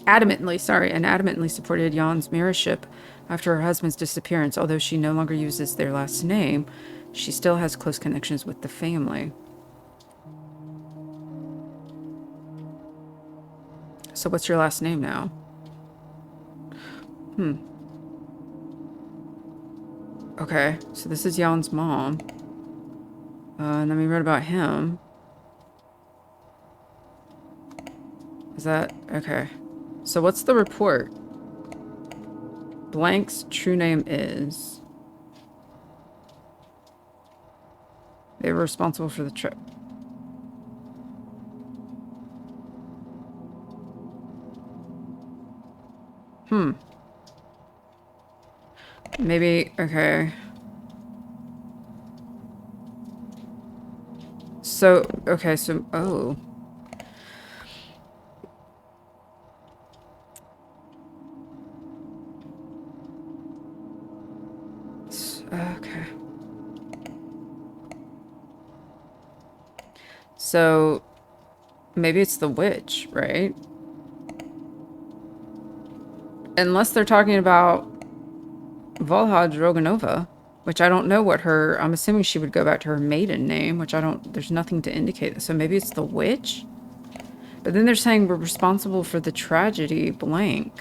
adamantly supported Jan's mayorship after her husband's disappearance. Although she no longer uses their last name, she still has close connections with the family. So what's your last name now? Okay, so this is Jan's mom. And then we read about him. Is that... Okay. So what's the report? Blank's true name is... They were responsible for the trip. Maybe, okay. So, okay, so, oh. Okay. So, maybe it's the witch, right? Unless they're talking about Volha Droganova, which I don't know what her... I'm assuming she would go back to her maiden name, which I don't... There's nothing to indicate this. So maybe it's the witch? But then they're saying we're responsible for the tragedy, blank.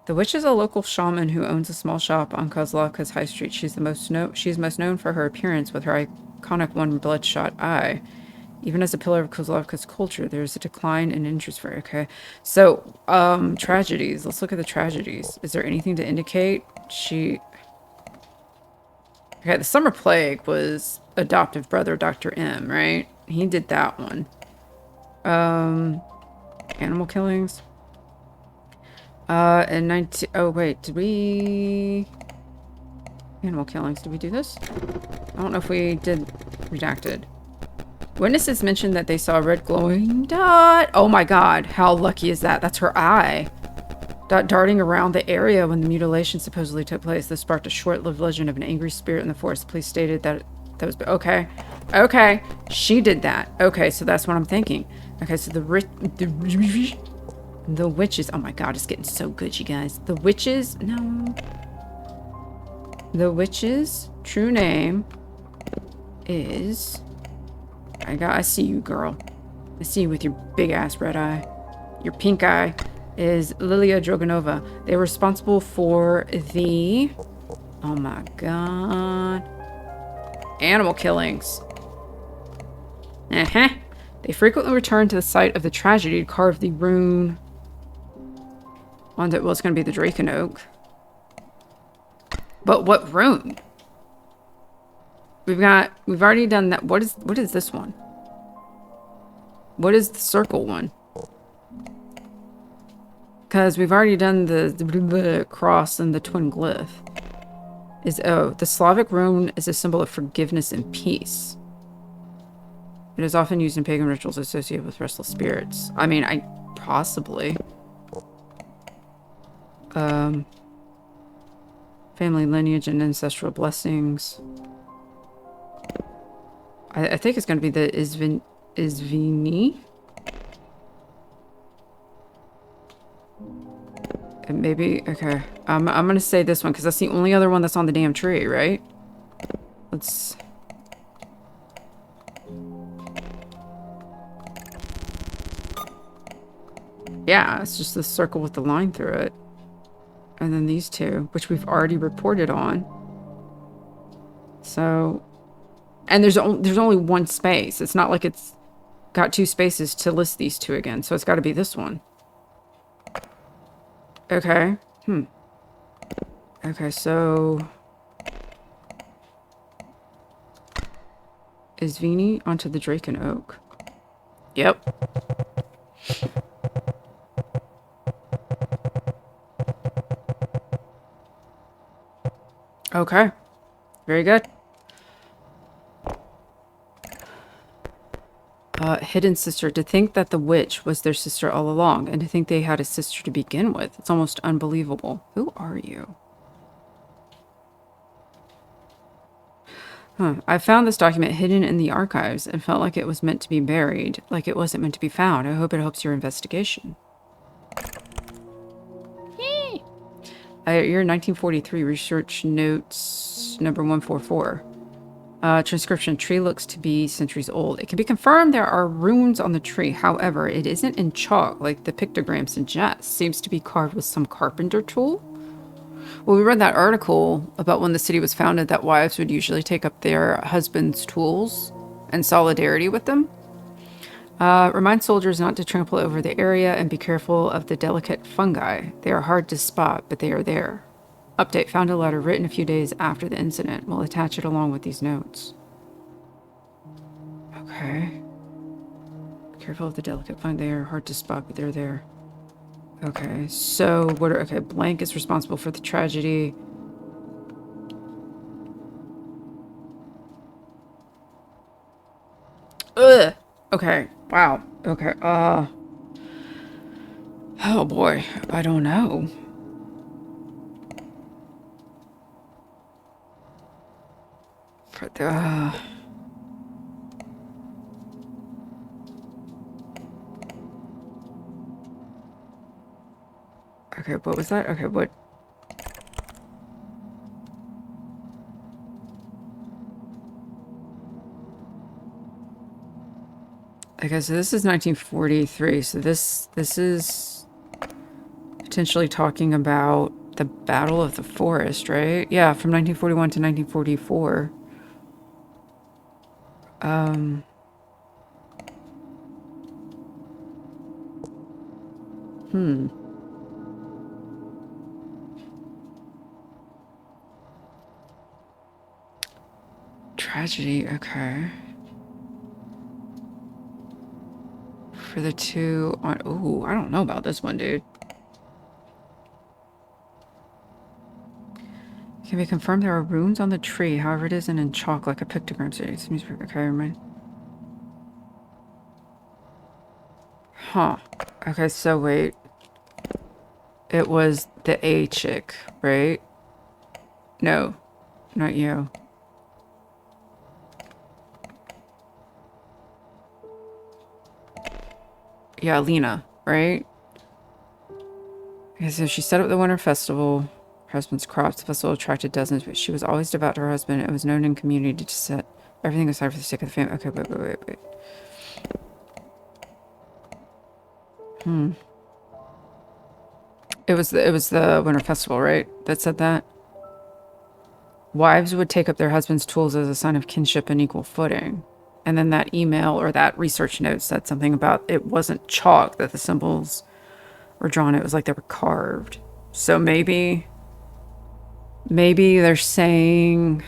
The witch is a local shaman who owns a small shop on KOZLOVKA's high street. She's most known for her appearance with her iconic one bloodshot eye. Even as a pillar of KOZLOVKA's culture, there's a decline in interest for her. Okay. So, tragedies. Let's look at the tragedies. Is there anything to indicate Okay, the Summer Plague was adoptive brother Dr. M, right? He did that one. Animal killings. In 19... Oh, wait. Did we... Animal killings. Did we do this? I don't know if we did redacted. Witnesses mentioned that they saw a red glowing dot. Oh my god. How lucky is that? That's her eye. Dot darting around the area when the mutilation supposedly took place. This sparked a short-lived legend of an angry spirit in the forest. Police stated that was... Okay. Okay. She did that. Okay, so that's what I'm thinking. Okay, so the witches... Oh my god, it's getting so good, you guys. The witches... No. The witch's true name is... I see you, girl. I see you with your big-ass red eye. Your pink eye is Lilia Droganova. They were responsible for the... Oh my god. Animal killings. Uh-huh. They frequently returned to the site of the tragedy to carve the rune... Well, it's going to be the Draken Oak. But what rune? We've already done that. What is this one? What is the circle one? Because we've already done the cross and the twin glyph. The Slavic rune is a symbol of forgiveness and peace. It is often used in pagan rituals associated with restless spirits. I mean, possibly. Family lineage and ancestral blessings. I think it's going to be the Izvini. Maybe, okay. I'm going to say this one because that's the only other one that's on the damn tree, right? Let's... Yeah, it's just the circle with the line through it. And then these two, which we've already reported on. So... And there's only one space. It's not like it's got two spaces to list these two again. So it's got to be this one. Okay. Okay, so... Is Vini onto the Draken Oak? Yep. Okay. Very good. Hidden sister. To think that the witch was their sister all along, and to think they had a sister to begin with. It's almost unbelievable. Who are you? I found this document hidden in the archives and felt like it was meant to be buried, like it wasn't meant to be found. I hope it helps your investigation. Year 1943, research notes number 144. Transcription. Tree looks to be centuries old. It can be confirmed there are runes on the tree. However, it isn't in chalk like the pictogram suggests. Seems to be carved with some carpenter tool. Well, we read that article about when the city was founded that wives would usually take up their husband's tools in solidarity with them. Remind soldiers not to trample over the area and be careful of the delicate fungi. They are hard to spot, but they are there. Update. Found a letter written a few days after the incident. We'll attach it along with these notes. Okay. Careful of the delicate fungi. They are hard to spot, but they're there. Okay. So, okay, blank is responsible for the tragedy. Ugh! Okay. Wow. Okay. Oh boy. I don't know. Okay, what was that? Okay, what? Okay, so this is 1943. So this is potentially talking about the Battle of the Forest, right? Yeah, from 1941 to 1944. Hmm. Tragedy, okay. For the two on... Ooh, I don't know about this one, dude. It can be confirmed there are runes on the tree. However, it isn't in chalk like a pictogram. So it seems... Okay, never mind. Huh. Okay, so wait. It was the A chick, right? No, not you. Yeah, Lena, right? Okay, so she set up the winter festival. Her husband's crops. The festival attracted dozens, but she was always devout to her husband. It was known in community to set everything aside for the sake of the family. Okay, wait. It was the winter festival, right? That said that. Wives would take up their husband's tools as a sign of kinship and equal footing. And then that email or that research note said something about it wasn't chalk that the symbols were drawn. It was like they were carved. So maybe they're saying...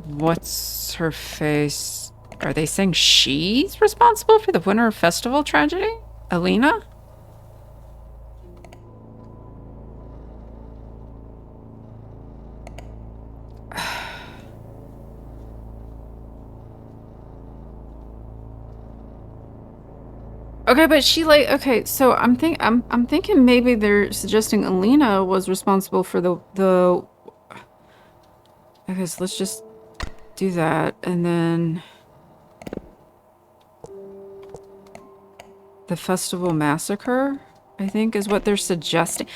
What's her face? Are they saying she's responsible for the winter festival tragedy? Alina? Okay, but she like okay, so I'm thinking maybe they're suggesting Alina was responsible for the okay, so let's just do that and then the festival massacre, I think, is what they're suggesting.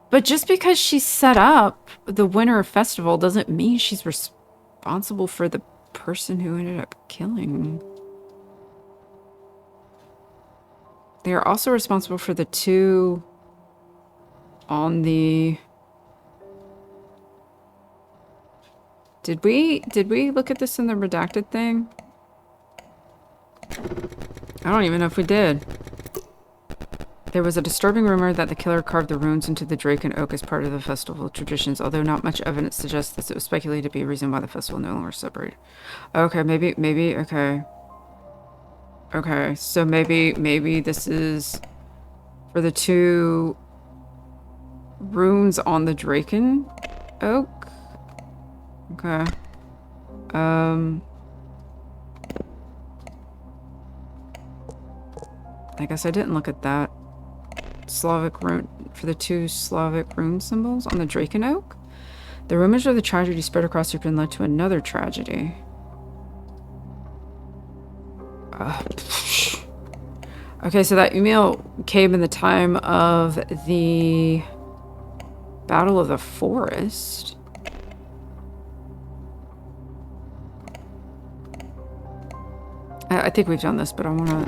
But just because she set up the winter festival doesn't mean she's responsible for the person who ended up killing. They are also responsible for the two on the... Did we look at this in the redacted thing? I don't even know if we did. There was a disturbing rumor that the killer carved the runes into the drake and oak as part of the festival traditions, although not much evidence suggests this. It was speculated to be a reason why the festival no longer separated. Okay, maybe, okay. Okay, so maybe this is for the two runes on the Draken Oak? Okay. I guess I didn't look at that. Slavic rune, for the two Slavic rune symbols on the Draken Oak? The rumors of the tragedy spread across Europe and led to another tragedy. Okay, so that email came in the time of the Battle of the Forest. I think we've done this, but I want to...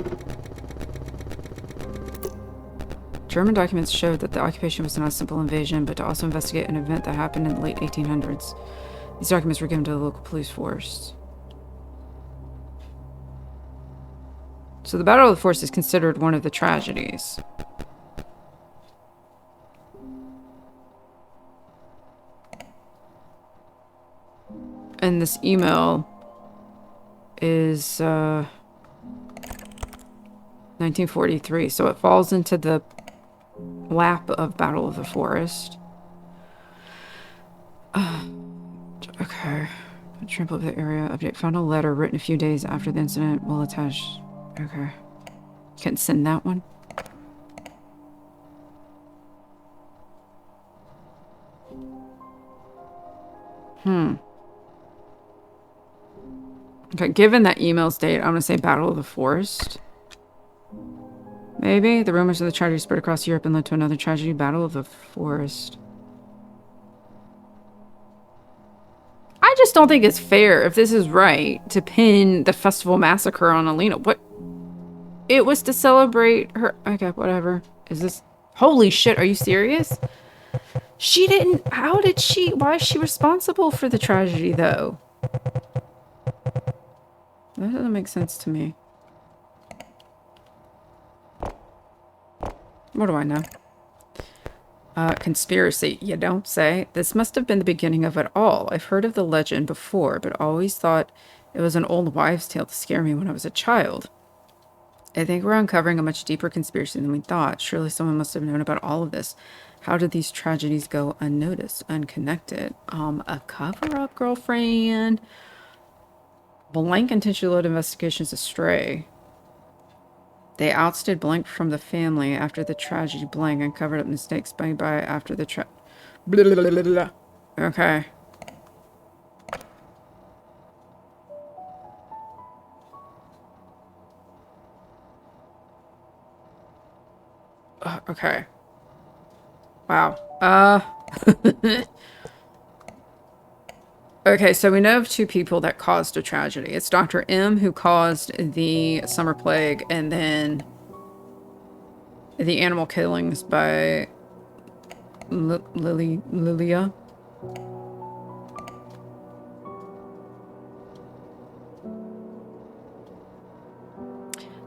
German documents showed that the occupation was not a simple invasion, but to also investigate an event that happened in the late 1800s. These documents were given to the local police force. So the Battle of the Forest is considered one of the tragedies. And this email is 1943, so it falls into the lap of Battle of the Forest. Okay. Trample of the area. Update. Found a letter written a few days after the incident. Will attach. Okay. Can't send that one. Okay, given that email's date, I'm gonna say Battle of the Forest. Maybe. The rumors of the tragedy spread across Europe and led to another tragedy. Battle of the Forest. I I just don't think it's fair, if this is right, to pin the festival massacre on Alina. What? It was to celebrate her. Okay, whatever. Is this... Holy shit, are you serious? She didn't... How did she... Why is she responsible for the tragedy, though? That doesn't make sense to me. What do I know? Conspiracy, you don't say. This must have been the beginning of it all. I've heard of the legend before, but always thought it was an old wives' tale to scare me when I was a child. I think we're uncovering a much deeper conspiracy than we thought. Surely someone must have known about all of this. How did these tragedies go unnoticed, unconnected? A cover-up, girlfriend. Blank intentionally led investigations astray. They ousted Blank from the family after the tragedy. Blank and covered up mistakes made by after the Okay. Okay. Wow. Okay, so we know of two people that caused a tragedy. It's Dr. M, who caused the summer plague, and then the animal killings by Lilia.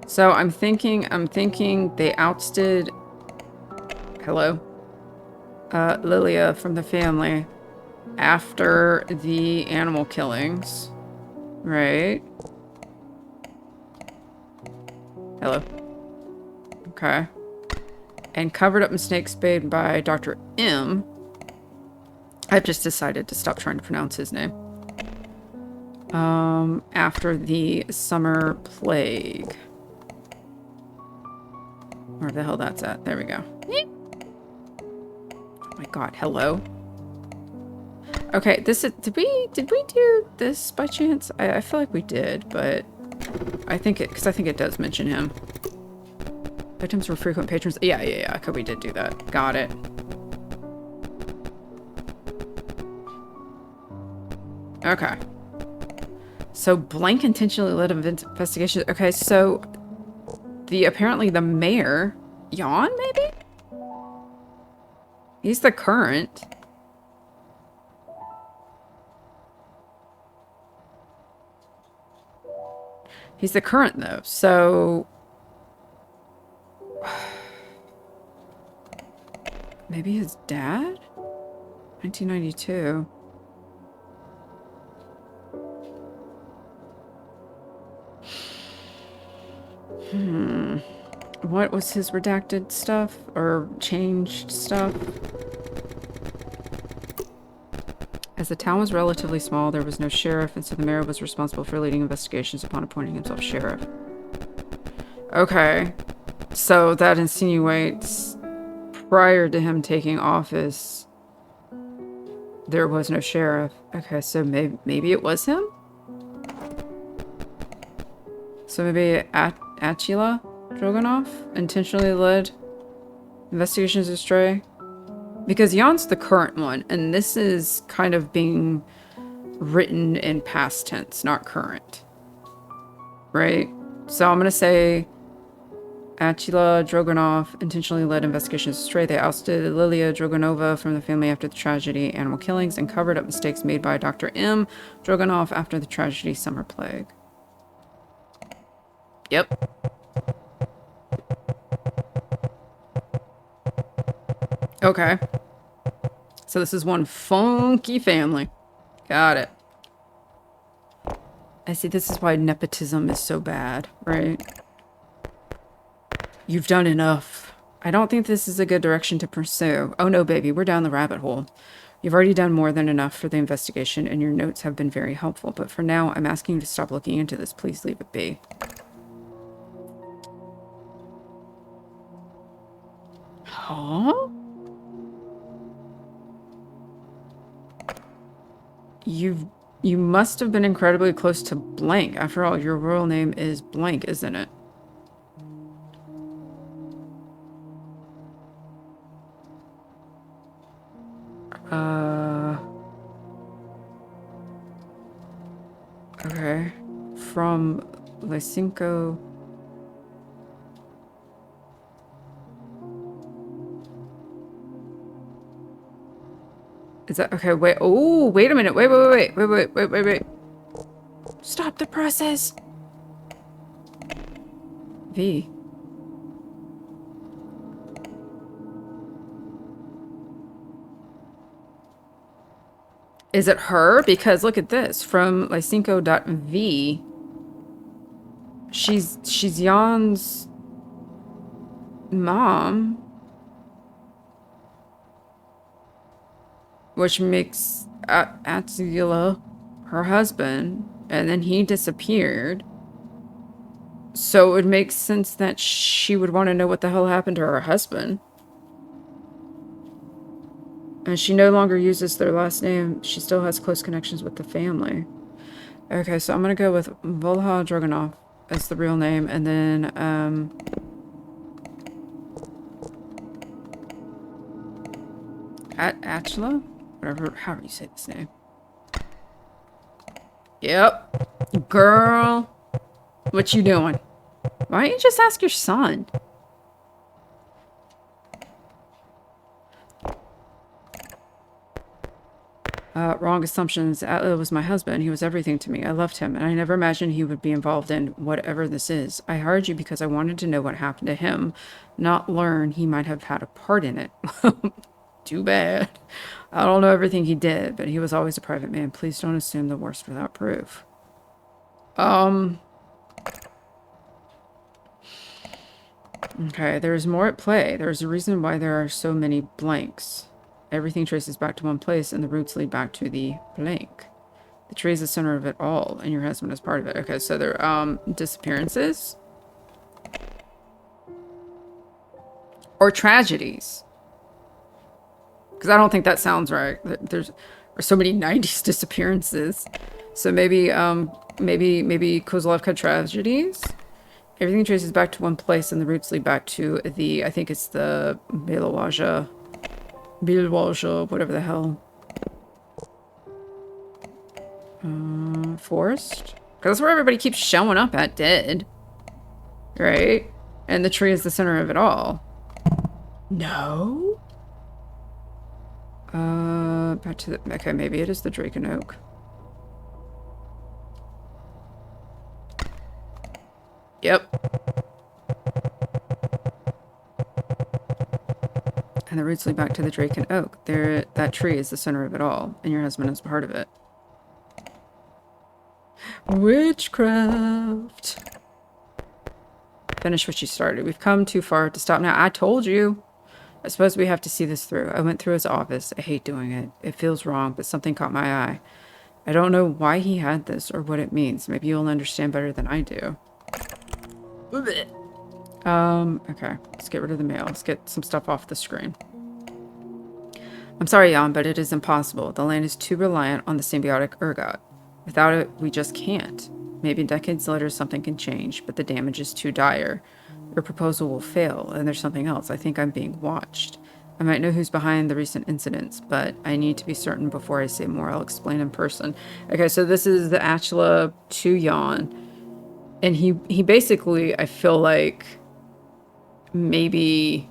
So I'm thinking they ousted, hello, Lilia from the family after the animal killings, right? Hello. Okay. And covered up mistakes made by Dr. M. I've just decided to stop trying to pronounce his name. After the summer plague. Where the hell that's at. There we go. Oh my god, hello. Okay, this is... Did we do this by chance? I feel like we did, but... I think it... Because I think it does mention him. Victims were frequent patrons. Yeah. Okay, we did do that. Got it. Okay. So, Blank intentionally led investigations. Okay, so... Apparently the mayor... Jan, maybe? He's the current. He's the current, though, so... Maybe his dad? 1992. What was his redacted stuff? Or changed stuff? As the town was relatively small, there was no sheriff, and so the mayor was responsible for leading investigations upon appointing himself sheriff. Okay. So that insinuates prior to him taking office, there was no sheriff. Okay, so maybe it was him? So maybe Attila Drogonov intentionally led investigations astray? Because Jan's the current one, and this is kind of being written in past tense, not current. Right? So I'm going to say Attila Drogonov intentionally led investigations astray. They ousted Lilia Drogonova from the family after the tragedy, animal killings, and covered up mistakes made by Dr. M. Drogonov after the tragedy, summer plague. Yep. Okay. So this is one funky family. Got it. I see, this is why nepotism is so bad, right? You've done enough. I don't think this is a good direction to pursue. Oh no, baby, we're down the rabbit hole. You've already done more than enough for the investigation, and your notes have been very helpful. But for now, I'm asking you to stop looking into this. Please leave it be. Huh? You must have been incredibly close to Blank. After all, your royal name is Blank, isn't it? Okay. From Lysenko. Is that okay? Wait. Oh, wait a minute. Wait. Stop the process. V. Is it her? Because look at this. From Lysenko.v. She's Jan's mom. Which makes Attila her husband. And then he disappeared. So it would make sense that she would want to know what the hell happened to her husband. And she no longer uses their last name. She still has close connections with the family. Okay, so I'm going to go with Volha Dragunov as the real name. And then, Attila? Whatever, however you say this name. Yep. Girl. What you doing? Why don't you just ask your son? Wrong assumptions. Attila was my husband. He was everything to me. I loved him, and I never imagined he would be involved in whatever this is. I hired you because I wanted to know what happened to him, not learn he might have had a part in it. Too bad. I don't know everything he did, but he was always a private man. Please don't assume the worst without proof. Okay, there's more at play. There's a reason why there are so many blanks. Everything traces back to one place, and the roots lead back to the blank. The tree is the center of it all, and your husband is part of it. Okay, so there are, disappearances. Or tragedies. Because I don't think that sounds right. There's so many 90s disappearances. So maybe KOZLOVKA tragedies? Everything traces back to one place, and the roots lead back to the, I think it's the Bielwaja, whatever the hell. Forest? Because that's where everybody keeps showing up at dead. Right? And the tree is the center of it all. No? Back to the, okay, maybe it is the Drake and Oak. Yep. And the roots lead back to the Drake and Oak. There, that tree is the center of it all, and your husband is part of it. Witchcraft. Finish what you started. We've come too far to stop now. I told you. I suppose we have to see this through. I went through his office. I hate doing it. It feels wrong, but something caught my eye. I don't know why he had this or what it means. Maybe you'll understand better than I do. Okay. Let's get rid of the mail. Let's get some stuff off the screen. I'm sorry, Jan, but it is impossible. The land is too reliant on the symbiotic ergot. Without it, we just can't. Maybe decades later something can change, but the damage is too dire. Your proposal will fail, and there's something else. I think I'm being watched. I might know who's behind the recent incidents, but I need to be certain before I say more. I'll explain in person. Okay, so this is the Attila to Jan. And he basically, I feel like, maybe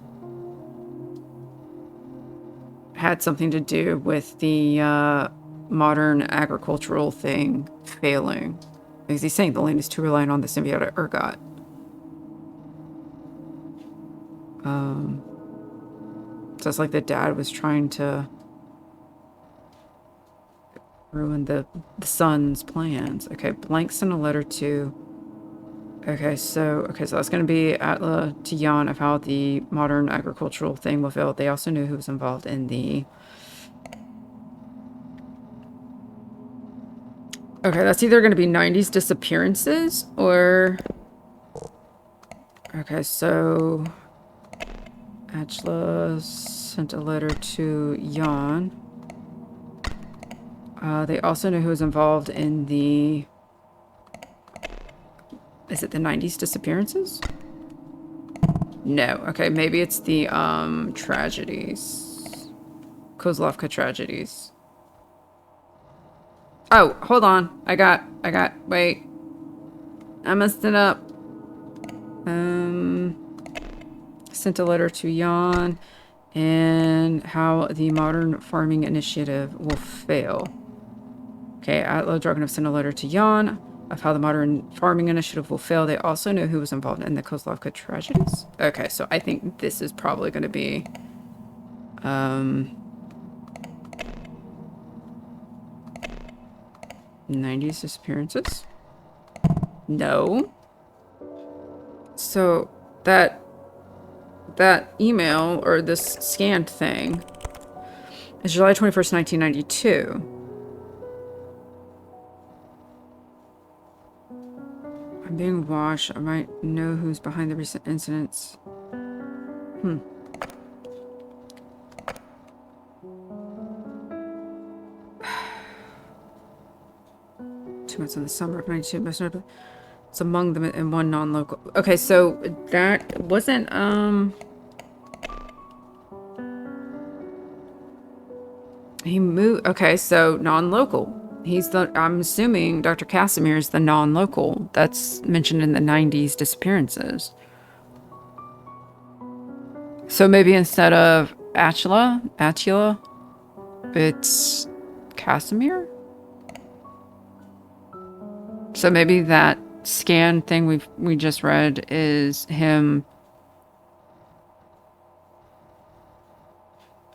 had something to do with the modern agricultural thing failing. Because he's saying the land is too reliant on the symbiotic ergot. So it's like the dad was trying to ruin the son's plans. Okay, blanks in a letter to... Okay, so that's going to be Attila to Jan of how the modern agricultural thing will fail. They also knew who was involved in the... Okay, that's either going to be 90s disappearances or... Okay, so... Attila sent a letter to Jan. They also know who was involved in the... Is it the 90s disappearances? No. Okay, maybe it's the tragedies. KOZLOVKA tragedies. Oh, hold on. Wait. I messed it up. Sent a letter to Jan and how the modern farming initiative will fail. Okay, Atla Dragunov sent a letter to Jan of how the modern farming initiative will fail. They also know who was involved in the KOZLOVKA tragedies. Okay, so I think this is probably going to be 90s disappearances. No. So that email or this scanned thing is July 21st, 1992. I'm being watched. I might know who's behind the recent incidents. 2 months in the summer of 92, most notably. It's among them and one non-local. Okay, so that wasn't, he moved, okay, so non-local. He's the, I'm assuming Dr. Casimir is the non-local that's mentioned in the 90s disappearances. So maybe instead of Attila, it's Casimir? So maybe that scan thing we just read is him.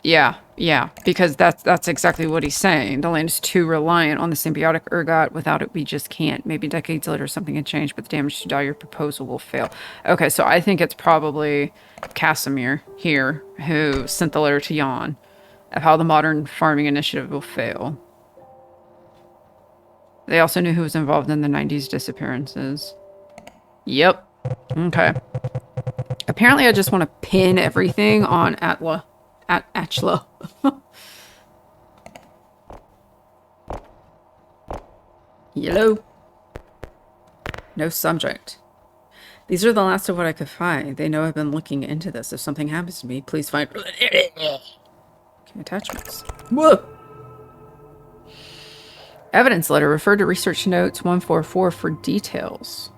Yeah, because that's exactly what he's saying. The land is too reliant on the symbiotic ergot. Without it, we just can't. Maybe decades later, something can change, but the damage to Dahlia proposal will fail. Okay, so I think it's probably Casimir here who sent the letter to Jan of how the modern farming initiative will fail. They also knew who was involved in the 90s disappearances. Yep. Okay. Apparently, I just want to pin everything on Attila. Yellow. No subject. These are the last of what I could find. They know I've been looking into this. If something happens to me, please find... Okay, attachments. Whoa! Evidence letter. Refer to research notes 144 for details.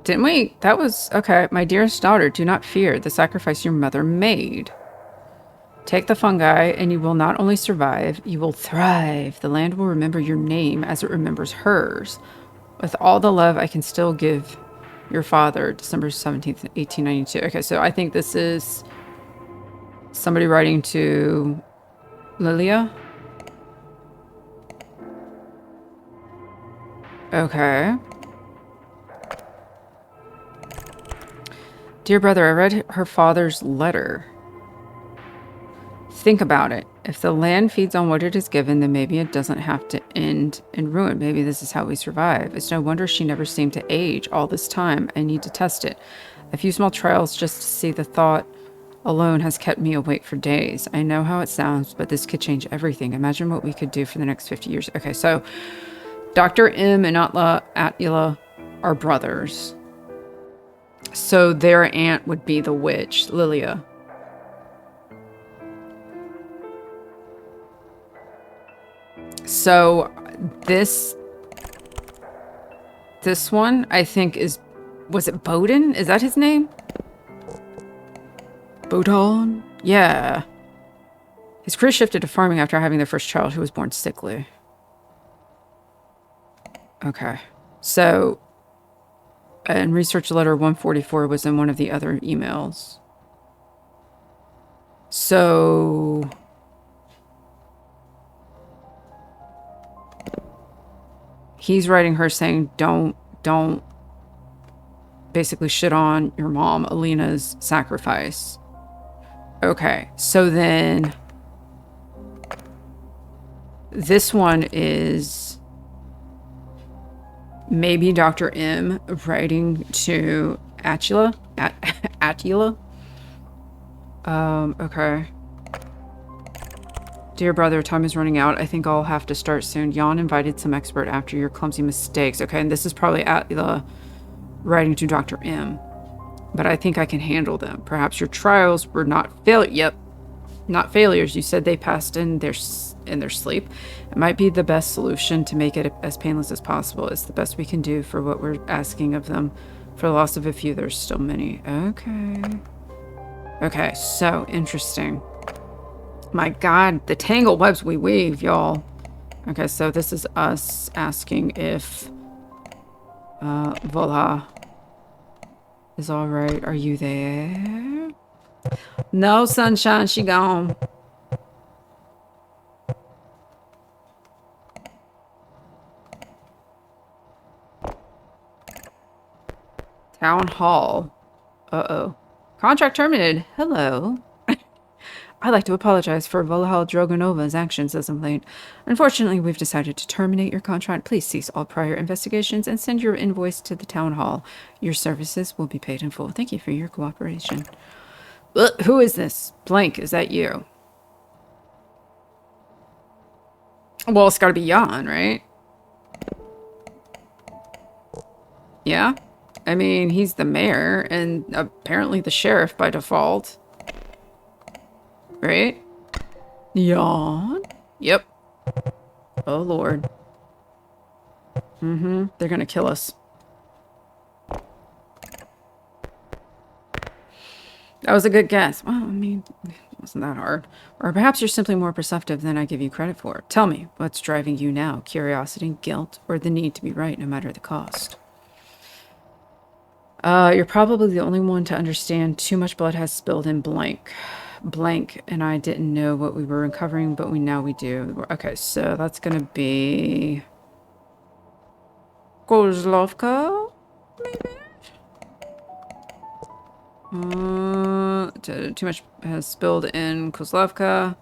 Didn't we? That was... Okay. My dearest daughter, do not fear the sacrifice your mother made. Take the fungi and you will not only survive, you will thrive. The land will remember your name as it remembers hers. With all the love I can still give your father, December 17th, 1892. Okay, so I think this is somebody writing to Lilia. Okay. Dear brother, I read her father's letter. Think about it. If the land feeds on what it is given, then maybe it doesn't have to end in ruin. Maybe this is how we survive. It's no wonder she never seemed to age all this time. I need to test it. A few small trials just to see. The thought alone has kept me awake for days. I know how it sounds, but this could change everything. Imagine what we could do for the next 50 years. Okay, so Dr. M and Attila are brothers. So their aunt would be the witch, Lilia. So this one, I think was it Bowden? Is that his name? Bowden? Yeah. His career shifted to farming after having their first child who was born sickly. Okay. So, and research letter 144 was in one of the other emails. So... he's writing her saying, don't basically shit on your mom, Alina's sacrifice. Okay, so then this one is maybe Dr. M writing to Attila. Okay. Dear brother, time is running out. I think I'll have to start soon. Jan invited some expert after your clumsy mistakes. Okay, and this is probably Attila writing to Dr. M. But I think I can handle them. Perhaps your trials were not failed. Yep. Not failures. You said they passed in their sleep. It might be the best solution to make it as painless as possible. It's the best we can do for what we're asking of them. For the loss of a few, there's still many. Okay. Okay, so interesting. My God, the tangled webs we weave, y'all. Okay, so this is us asking if Volha is all right. Are you there? No, sunshine, she gone. Town hall. Uh-oh. Contract terminated. Hello. I'd like to apologize for Volha Droganova's actions as of late. Unfortunately, we've decided to terminate your contract. Please cease all prior investigations and send your invoice to the town hall. Your services will be paid in full. Thank you for your cooperation. Who is this? Blank, is that you? Well, it's gotta be Jan, right? Yeah? I mean, he's the mayor and apparently the sheriff by default. Right? Yawn? Yep. Oh, Lord. Mm-hmm. They're gonna kill us. That was a good guess. Well, I mean, it wasn't that hard. Or perhaps you're simply more perceptive than I give you credit for. Tell me, what's driving you now? Curiosity, guilt, or the need to be right no matter the cost? You're probably the only one to understand too much blood has spilled in blank. Blank, and I didn't know what we were uncovering, but now we do. Okay, so that's gonna be KOZLOVKA, maybe? Too much has spilled in KOZLOVKA,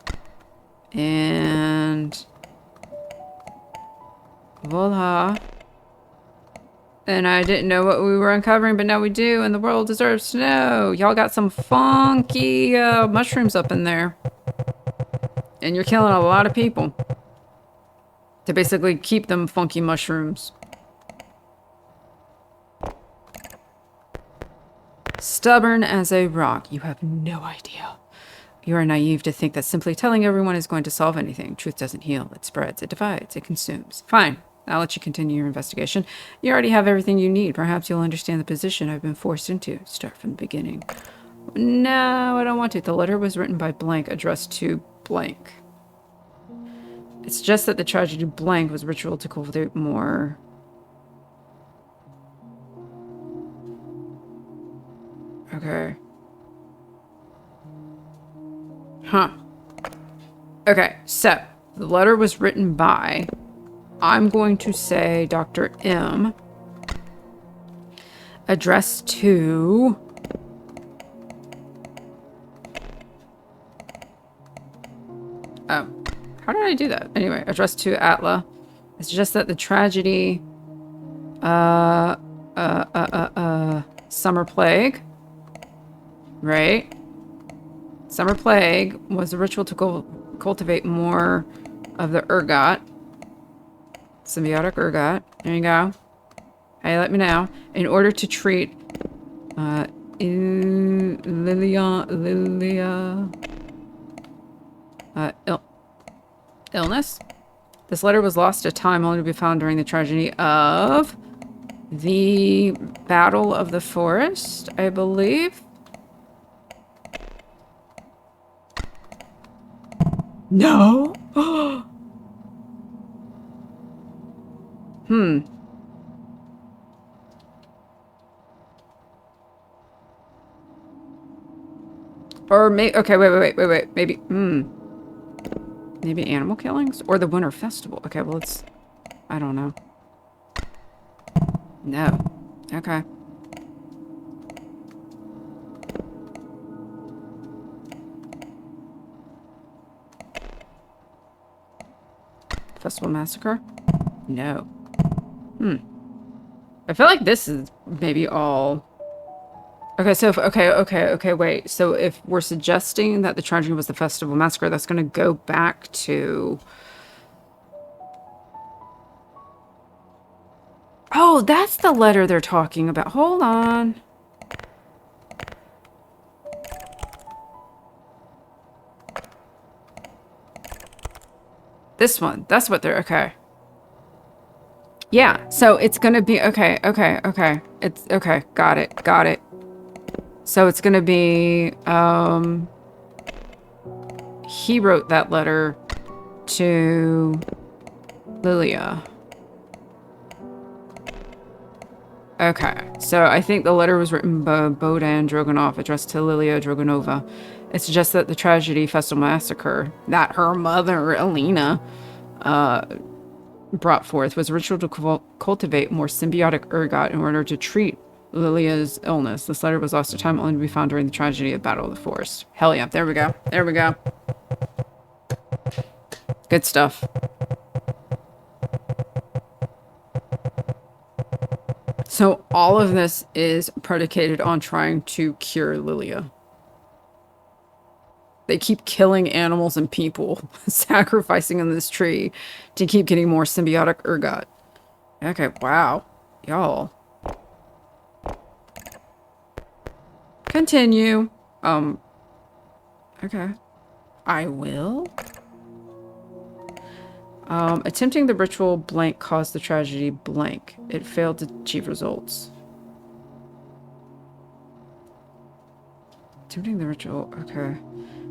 and Volha. And I didn't know what we were uncovering, but now we do, and the world deserves to know. Y'all got some funky mushrooms up in there. And you're killing a lot of people. To basically keep them funky mushrooms. Stubborn as a rock. You have no idea. You are naive to think that simply telling everyone is going to solve anything. Truth doesn't heal. It spreads. It divides. It consumes. Fine. I'll let you continue your investigation. You already have everything you need. Perhaps you'll understand the position I've been forced into. Start from the beginning. No, I don't want to. The letter was written by blank, addressed to blank. It's just that the tragedy blank was ritual to cultivate more. Okay. Huh. Okay, so the letter was written by... I'm going to say Dr. M. Addressed to... Oh. How did I do that? Anyway, addressed to Atla. It's just that the tragedy... Summer Plague. Right? Summer Plague was a ritual to cultivate more of the ergot. Symbiotic ergot. There you go. Hey, let me know. In order to treat illness. This letter was lost to time, only to be found during the tragedy of the Battle of the Forest, I believe. No. Or okay, wait. Maybe, maybe animal killings? Or the Winter Festival. Okay, well, it's... I don't know. No. Okay. Festival Massacre? No. I feel like this is maybe all... Okay, so if, okay, wait. So if we're suggesting that the tragedy was the Festival Massacre, that's going to go back to... Oh, that's the letter they're talking about. Hold on. This one. That's what they're... Okay. Yeah, so it's gonna be... Okay, okay, okay. It's... Okay, got it, got it. So it's gonna be... He wrote that letter to Lilia. Okay, so I think the letter was written by Bodan Drogonov, addressed to Lilia Drogonova. It suggests that the tragedy festival massacre that her mother, Alina, brought forth was a ritual to cultivate more symbiotic ergot in order to treat Lilia's illness. This letter was lost to time, only to be found during the tragedy of Battle of the Forest. Hell yeah, there we go. There we go. Good stuff. So all of this is predicated on trying to cure Lilia. They keep killing animals and people, sacrificing in this tree to keep getting more symbiotic ergot. Okay, wow. Y'all. Continue. Okay. I will. Attempting the ritual blank caused the tragedy blank. It failed to achieve results. Attempting the ritual, okay.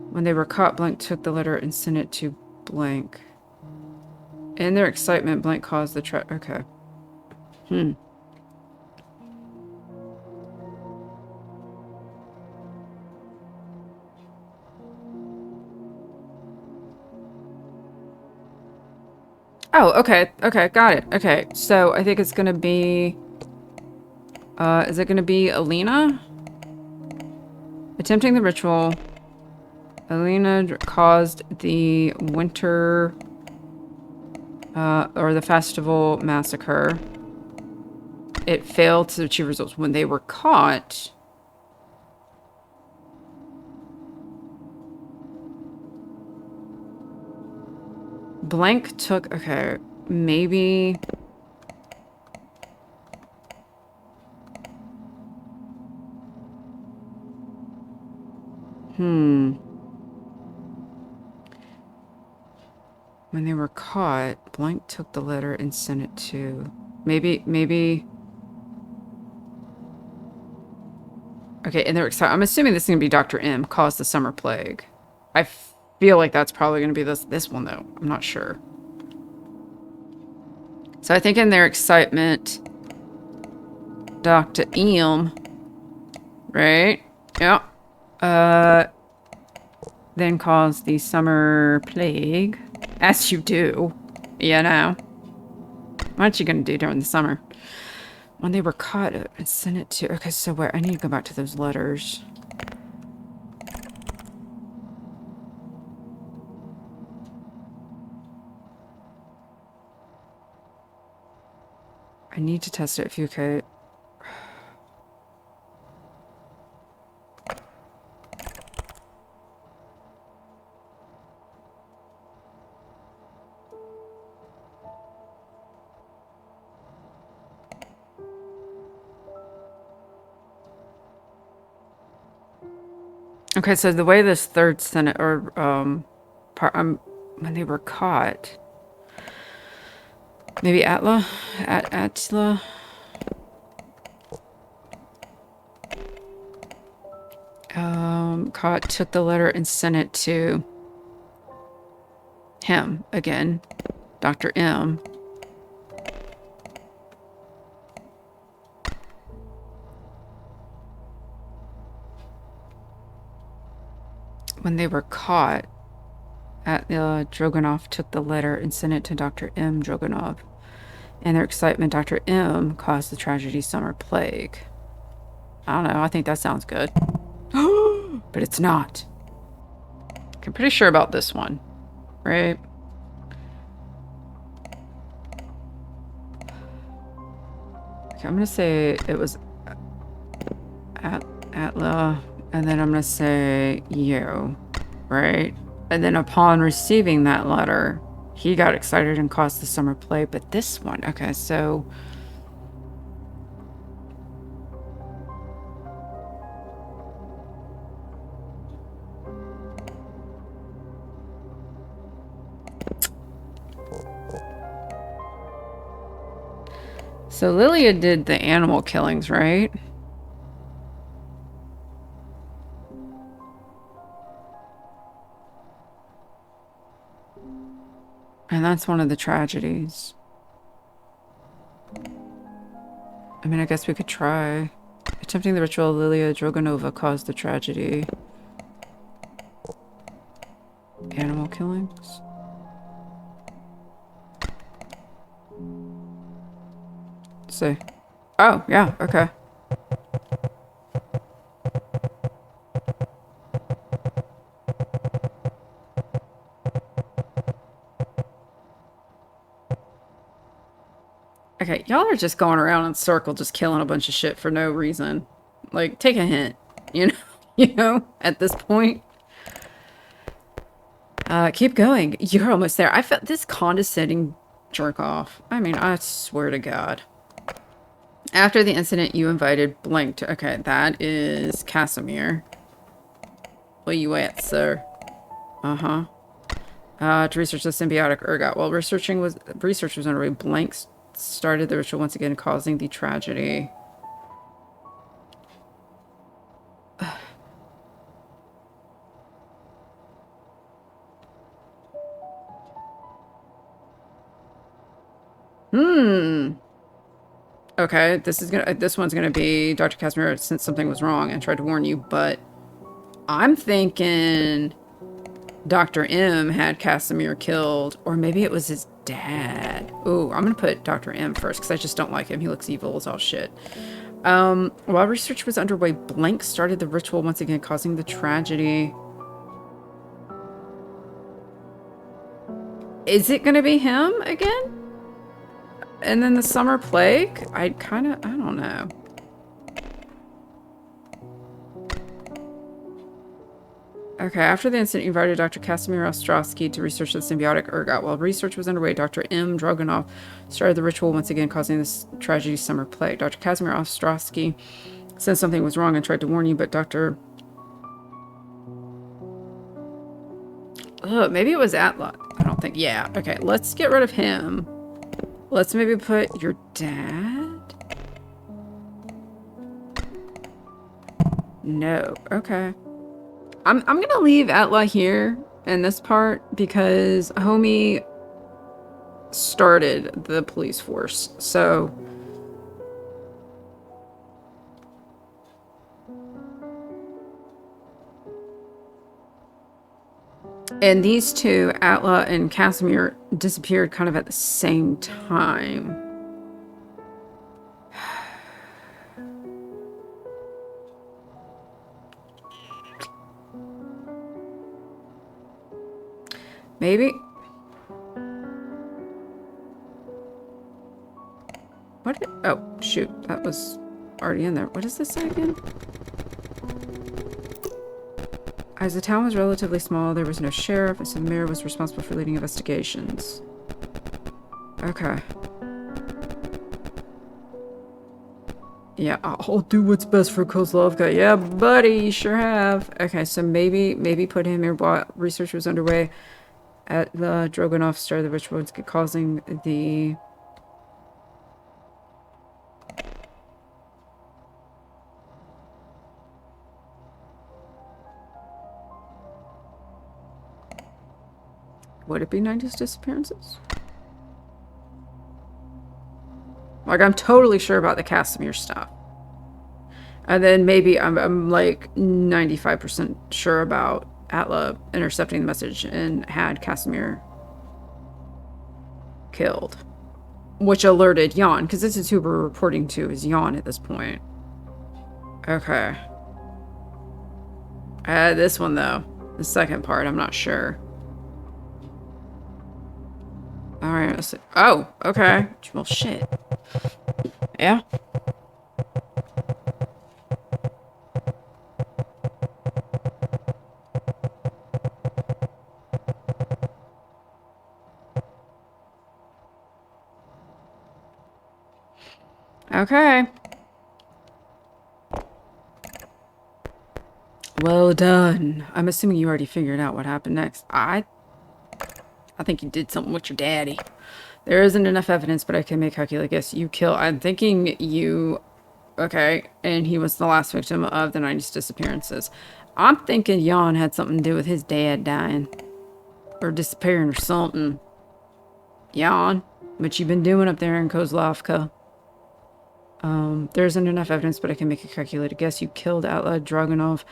When they were caught, blank took the letter and sent it to blank. In their excitement, blank caused the okay. Oh, okay, okay, got it. Okay, so I think it's gonna be... is it gonna be Alina? Attempting the ritual. Alina caused the winter... or the festival massacre. It failed to achieve results. When they were caught... Blank took... Okay, maybe... When they were caught, blank took the letter and sent it to... Maybe... Okay, and they're excited. I'm assuming this is going to be Dr. M, caused the summer plague. I feel like that's probably going to be this one, though. I'm not sure. So I think in their excitement, Dr. M, right? Yeah. Then caused the summer plague. As you do. You know. What aren't you going to do during the summer? When they were caught and sent it to... Okay, so where... I need to go back to those letters. I need to test it if you could... Okay, so the way this third Senate or part when they were caught, maybe Atla, Attila. Caught, took the letter and sent it to him again, Dr. M. When they were caught, Drogonov took the letter and sent it to Dr. M. Drogonov. In their excitement, Dr. M caused the tragedy summer plague. I don't know, I think that sounds good. But it's not. I'm pretty sure about this one, right? Okay, I'm gonna say it was Atla, and then I'm gonna say you, right? And then upon receiving that letter, he got excited and caused the summer plague. But this one, okay, so... So Lilia did the animal killings, right? And that's one of the tragedies. I mean, I guess we could try. Attempting the ritual, Lilia Drogonova caused the tragedy. Animal killings? Let's see. Oh, yeah, okay. Okay, y'all are just going around in a circle, just killing a bunch of shit for no reason. Like, take a hint, you know? You know, at this point. Keep going. You're almost there. I felt this condescending jerk off. I mean, I swear to God. After the incident, you invited blank to... Okay, that is Casimir. Where you at, sir? Uh-huh. To research the symbiotic ergot. While research was underway, blank started the ritual once again, causing the tragedy. Okay, this one's gonna be Dr. Casimir sensed something was wrong and tried to warn you, but I'm thinking Dr. M had Casimir killed, or maybe it was his dad. Ooh, I'm gonna put Dr. M first because I just don't like him. He looks evil as all shit. While research was underway, blank started the ritual once again, causing the tragedy. Is it gonna be him again? And then the summer plague? I don't know. Okay, after the incident, you invited Dr. Casimir Ostrowski to research the symbiotic ergot. While research was underway, Dr. M. Drogonov started the ritual once again, causing this tragedy, summer plague. Dr. Casimir Ostrowski said something was wrong and tried to warn you, but Dr. Maybe it was Atla. I don't think. Yeah, okay, let's get rid of him. Let's maybe put your dad? No. Okay. I'm gonna leave Atla here in this part because homie started the police force. So and these two, Atla and Casimir, disappeared kind of at the same time. Maybe. What? Oh, shoot. That was already in there. What does this say again? As the town was relatively small, there was no sheriff, so the mayor was responsible for leading investigations. Okay. Yeah, I'll do what's best for KOZLOVKA. Yeah, buddy, you sure have. Okay, so maybe put him here while research was underway. At the Drogonov started the ritual causing the... Would it be 90s disappearances? Like, I'm totally sure about the Casimir stuff. And then maybe I'm like 95% sure about Atla intercepting the message and had Casimir killed. Which alerted Jan, because this is who we're reporting to, is Jan at this point. Okay. This one, though. The second part, I'm not sure. Alright, let's see. Oh, okay. Well, shit. Yeah. Okay. Well done. I'm assuming you already figured out what happened next. I think you did something with your daddy. There isn't enough evidence, but I can make calculate guess. You kill. I'm thinking you. Okay, and he was the last victim of the 90s disappearances. I'm thinking Jan had something to do with his dad dying. Or disappearing or something. Jan, what you been doing up there in KOZLOVKA? There isn't enough evidence, but I can make a calculated guess. You killed outlaw Dragunov.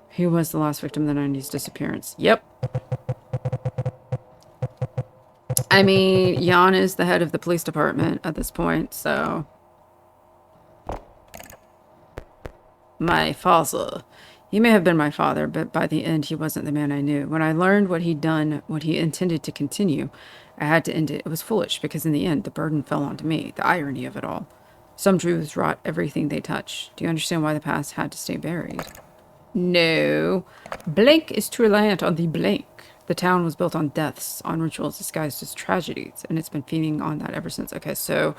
He was the last victim of the 90s disappearance. Yep. I mean, Jan is the head of the police department at this point, so... My father. He may have been my father, but by the end, he wasn't the man I knew. When I learned what he'd done, what he intended to continue, I had to end it. It was foolish, because in the end, the burden fell onto me. The irony of it all. Some Druids rot everything they touch. Do you understand why the past had to stay buried? No. Blank is too reliant on the blank. The town was built on deaths, on rituals disguised as tragedies, and it's been feeding on that ever since. Okay, so,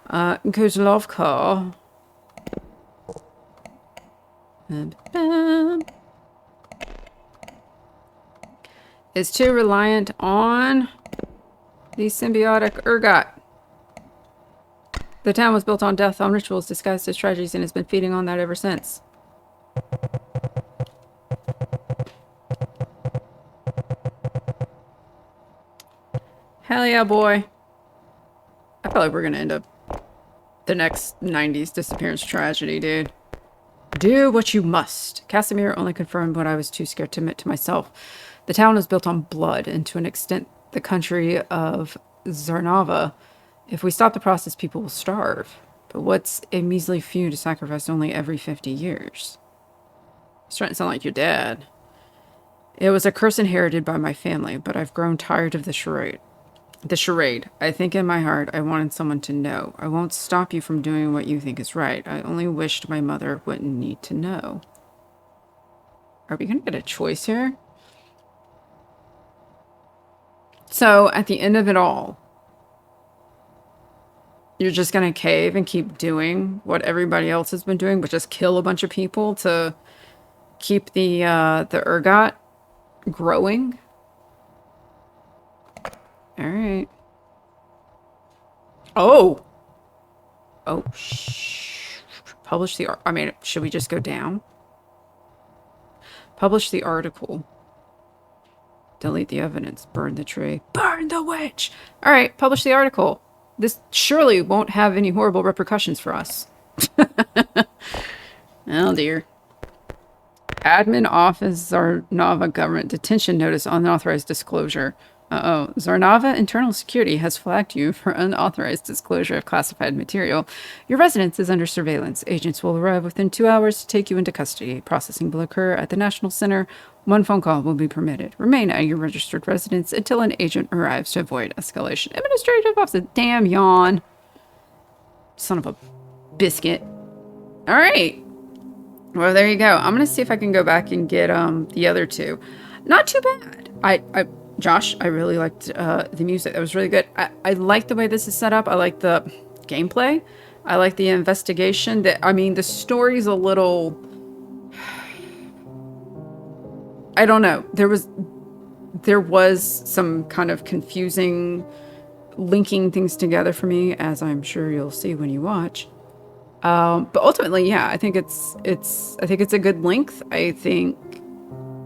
KOZLOVKA. Is too reliant on the symbiotic ergot. The town was built on death, on rituals disguised as tragedies, and has been feeding on that ever since. Hell yeah, boy. I feel like we're gonna end up the next 90s disappearance tragedy, dude. Do what you must. Casimir only confirmed what I was too scared to admit to myself. The town was built on blood, and to an extent, the country of Zarnava. If we stop the process, people will starve. But what's a measly few to sacrifice only every 50 years? It's starting to sound like your dad. It was a curse inherited by my family, but I've grown tired of the charade. I think in my heart, I wanted someone to know. I won't stop you from doing what you think is right. I only wished my mother wouldn't need to know. Are we going to get a choice here? So, at the end of it all, you're just going to cave and keep doing what everybody else has been doing, but just kill a bunch of people to keep the ergot growing? All right. Oh. Oh, shh. Publish the... I mean, should we just go down? Publish the article. Delete the evidence. Burn the tree. Burn the witch! All right, publish the article. This surely won't have any horrible repercussions for us. Oh, dear. Admin Office Zarnava Government Detention Notice Unauthorized Disclosure. Uh-oh. Zarnava Internal Security has flagged you for unauthorized disclosure of classified material. Your residence is under surveillance. Agents will arrive within 2 hours to take you into custody. Processing will occur at the National Center. 1 phone call will be permitted. Remain at your registered residence until an agent arrives to avoid escalation. Administrative officer. Damn, yawn. Son of a biscuit. All right. Well, there you go. I'm going to see if I can go back and get the other two. Not too bad. Josh, I really liked the music. That was really good. I like the way this is set up. I like the gameplay. I like the investigation. I mean, the story's a little... I don't know. There was some kind of confusing linking things together for me, as I'm sure you'll see when you watch. But ultimately, yeah, I think it's a good length. I think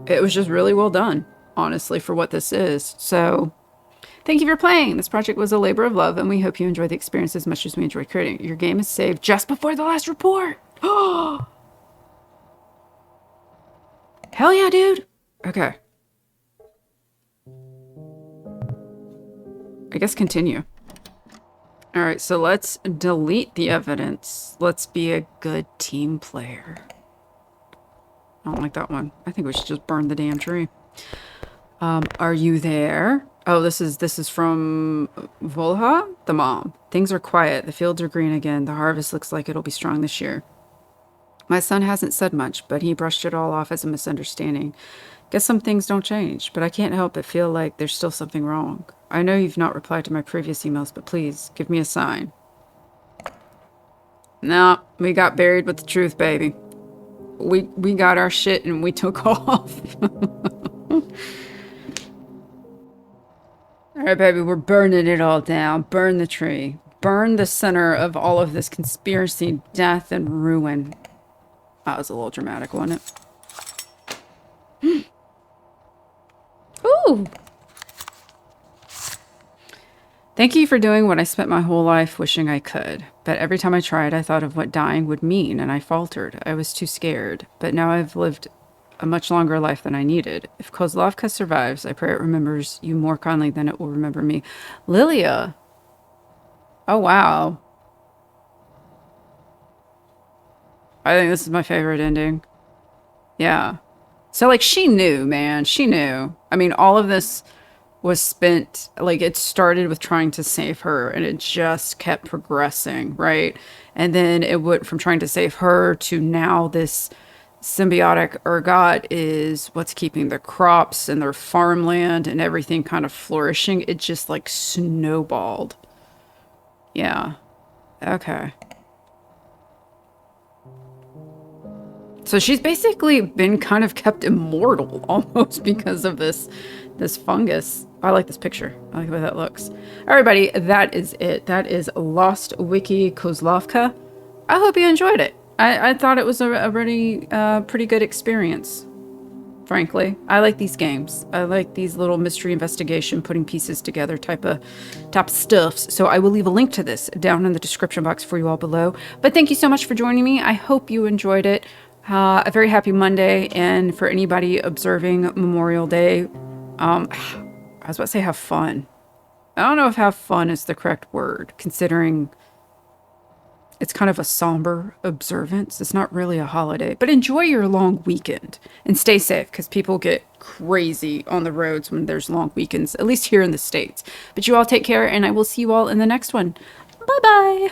it was just really well done, honestly, for what this is. So thank you for playing. This project was a labor of love, and we hope you enjoy the experience as much as we enjoy creating it. Your game is saved just before the last report. Oh, hell yeah, dude. Okay. I guess continue. All right, so let's delete the evidence. Let's be a good team player. I don't like that one. I think we should just burn the damn tree. Are you there? Oh, this is from Volha, the mom. Things are quiet. The fields are green again. The harvest looks like it'll be strong this year. My son hasn't said much, but he brushed it all off as a misunderstanding. Guess some things don't change, but I can't help but feel like there's still something wrong. I know you've not replied to my previous emails, but please, give me a sign. No, we got buried with the truth, baby. We got our shit and we took off. All right, baby, we're burning it all down. Burn the tree. Burn the center of all of this conspiracy, death, and ruin. That was a little dramatic, wasn't it? Ooh! Thank you for doing what I spent my whole life wishing I could. But every time I tried, I thought of what dying would mean, and I faltered. I was too scared. But now I've lived a much longer life than I needed. If Kozlovka survives, I pray it remembers you more kindly than it will remember me. Lilia! Oh, wow. I think this is my favorite ending. Yeah. So, like, she knew, man. She knew. I mean, all of this was spent, like, it started with trying to save her, and it just kept progressing, right? And then it went from trying to save her to now this symbiotic ergot is what's keeping the crops and their farmland and everything kind of flourishing. It just, like, snowballed. Yeah. Okay. So she's basically been kind of kept immortal almost because of this fungus. I like this picture. I like the way that looks. Everybody, that is it. That is Lost Wiki KOZLOVKA. I hope you enjoyed it. I thought it was a really pretty good experience, frankly. I like these games. I like these little mystery investigation, putting pieces together type of stuffs. So I will leave a link to this down in the description box for you all below. But thank you so much for joining me. I hope you enjoyed it. A very happy Monday, and for anybody observing Memorial Day, I was about to say have fun. I don't know if have fun is the correct word, considering it's kind of a somber observance. It's not really a holiday, but enjoy your long weekend and stay safe because people get crazy on the roads when there's long weekends, at least here in the States. But you all take care, and I will see you all in the next one. Bye-bye.